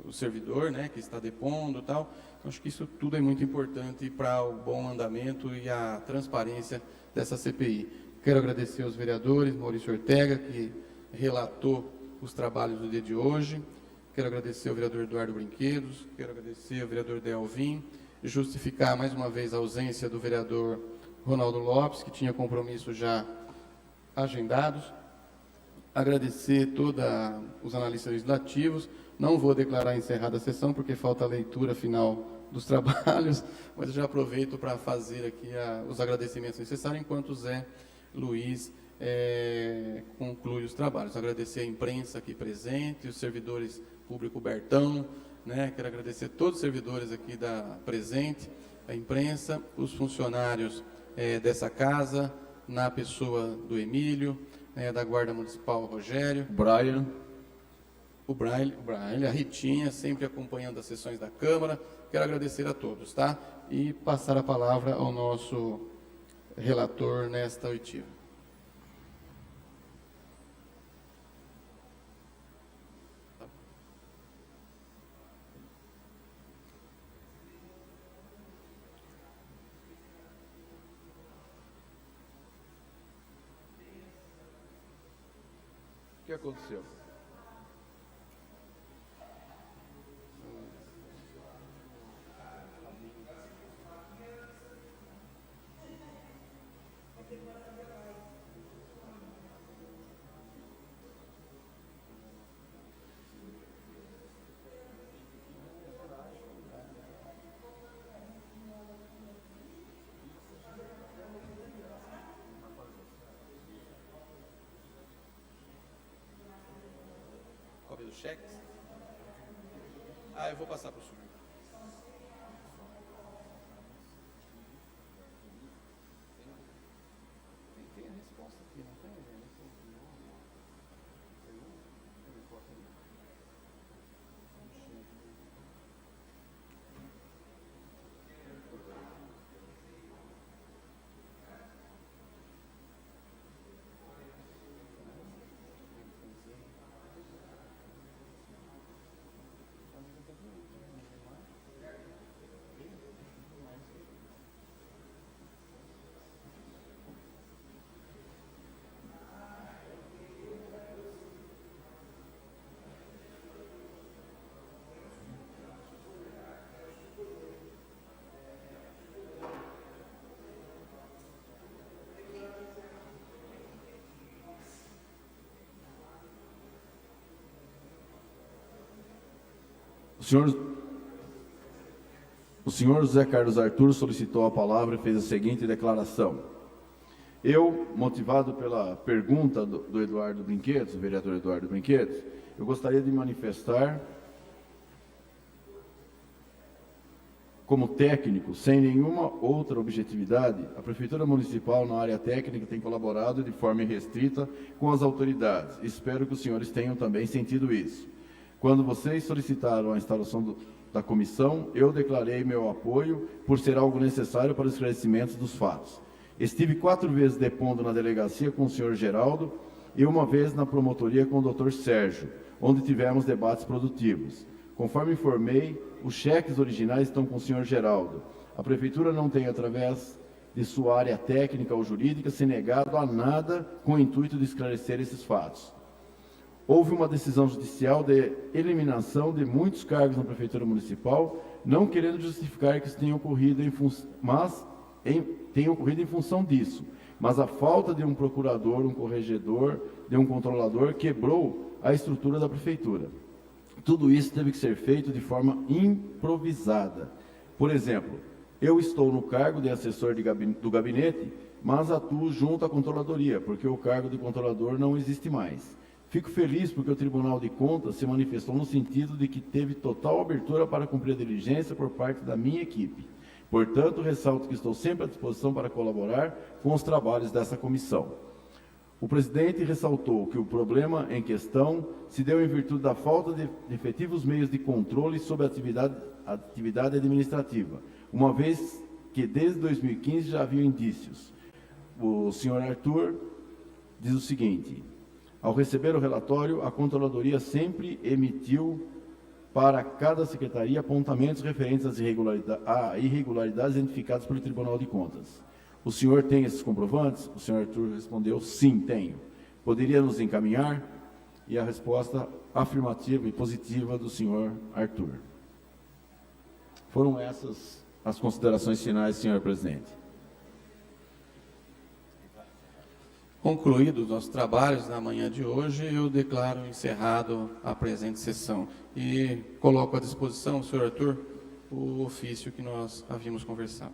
o servidor, né, que está depondo e tal. Então, acho que isso tudo é muito importante para o bom andamento e a transparência dessa CPI. Quero agradecer aos vereadores, Maurício Ortega, que relatou os trabalhos do dia de hoje. Quero agradecer ao vereador Eduardo Brinquedos, quero agradecer ao vereador Delvim, justificar mais uma vez a ausência do vereador Ronaldo Lopes, que tinha compromissos já agendados. Agradecer todos os analistas legislativos. Não vou declarar encerrada a sessão, porque falta a leitura final dos trabalhos, mas eu já aproveito para fazer aqui os agradecimentos necessários, enquanto o Zé Luiz conclui os trabalhos. Agradecer a imprensa aqui presente, os servidores público Bertão, né? Quero agradecer a todos os servidores aqui presente, a imprensa, os funcionários dessa casa, na pessoa do Emílio, da Guarda Municipal Rogério, o Brian, a Ritinha, sempre acompanhando as sessões da Câmara. Quero agradecer a todos, tá? E passar a palavra ao nosso relator nesta oitiva. O que aconteceu? Cópia dos cheques? Eu vou passar para o senhor. Tem a resposta aqui, não tem? O senhor José Carlos Arthur solicitou a palavra e fez a seguinte declaração. Eu, motivado pela pergunta do Eduardo Brinquedos, o vereador Eduardo Brinquedos, eu gostaria de manifestar, como técnico, sem nenhuma outra objetividade, a Prefeitura Municipal na área técnica tem colaborado de forma irrestrita com as autoridades. Espero que os senhores tenham também sentido isso. Quando vocês solicitaram a instalação da comissão, eu declarei meu apoio por ser algo necessário para o esclarecimento dos fatos. Estive 4 vezes depondo na delegacia com o senhor Geraldo e uma vez na promotoria com o Dr. Sérgio, onde tivemos debates produtivos. Conforme informei, os cheques originais estão com o senhor Geraldo. A Prefeitura não tem, através de sua área técnica ou jurídica, se negado a nada com o intuito de esclarecer esses fatos. Houve uma decisão judicial de eliminação de muitos cargos na Prefeitura Municipal, não querendo justificar que isso tenha ocorrido em função disso. Mas a falta de um procurador, um corregedor, de um controlador, quebrou a estrutura da Prefeitura. Tudo isso teve que ser feito de forma improvisada. Por exemplo, eu estou no cargo de assessor do gabinete, mas atuo junto à controladoria, porque o cargo de controlador não existe mais. Fico feliz porque o Tribunal de Contas se manifestou no sentido de que teve total abertura para cumprir a diligência por parte da minha equipe. Portanto, ressalto que estou sempre à disposição para colaborar com os trabalhos dessa comissão. O presidente ressaltou que o problema em questão se deu em virtude da falta de efetivos meios de controle sobre a atividade administrativa, uma vez que desde 2015 já havia indícios. O senhor Arthur diz o seguinte: ao receber o relatório, a Controladoria sempre emitiu para cada secretaria apontamentos referentes às irregularidades identificadas pelo Tribunal de Contas. O senhor tem esses comprovantes? O senhor Arthur respondeu: sim, tenho. Poderia nos encaminhar? E a resposta afirmativa e positiva do senhor Arthur. Foram essas as considerações finais, senhor presidente. Concluídos os nossos trabalhos na manhã de hoje, eu declaro encerrado a presente sessão e coloco à disposição, senhor Arthur, o ofício que nós havíamos conversado.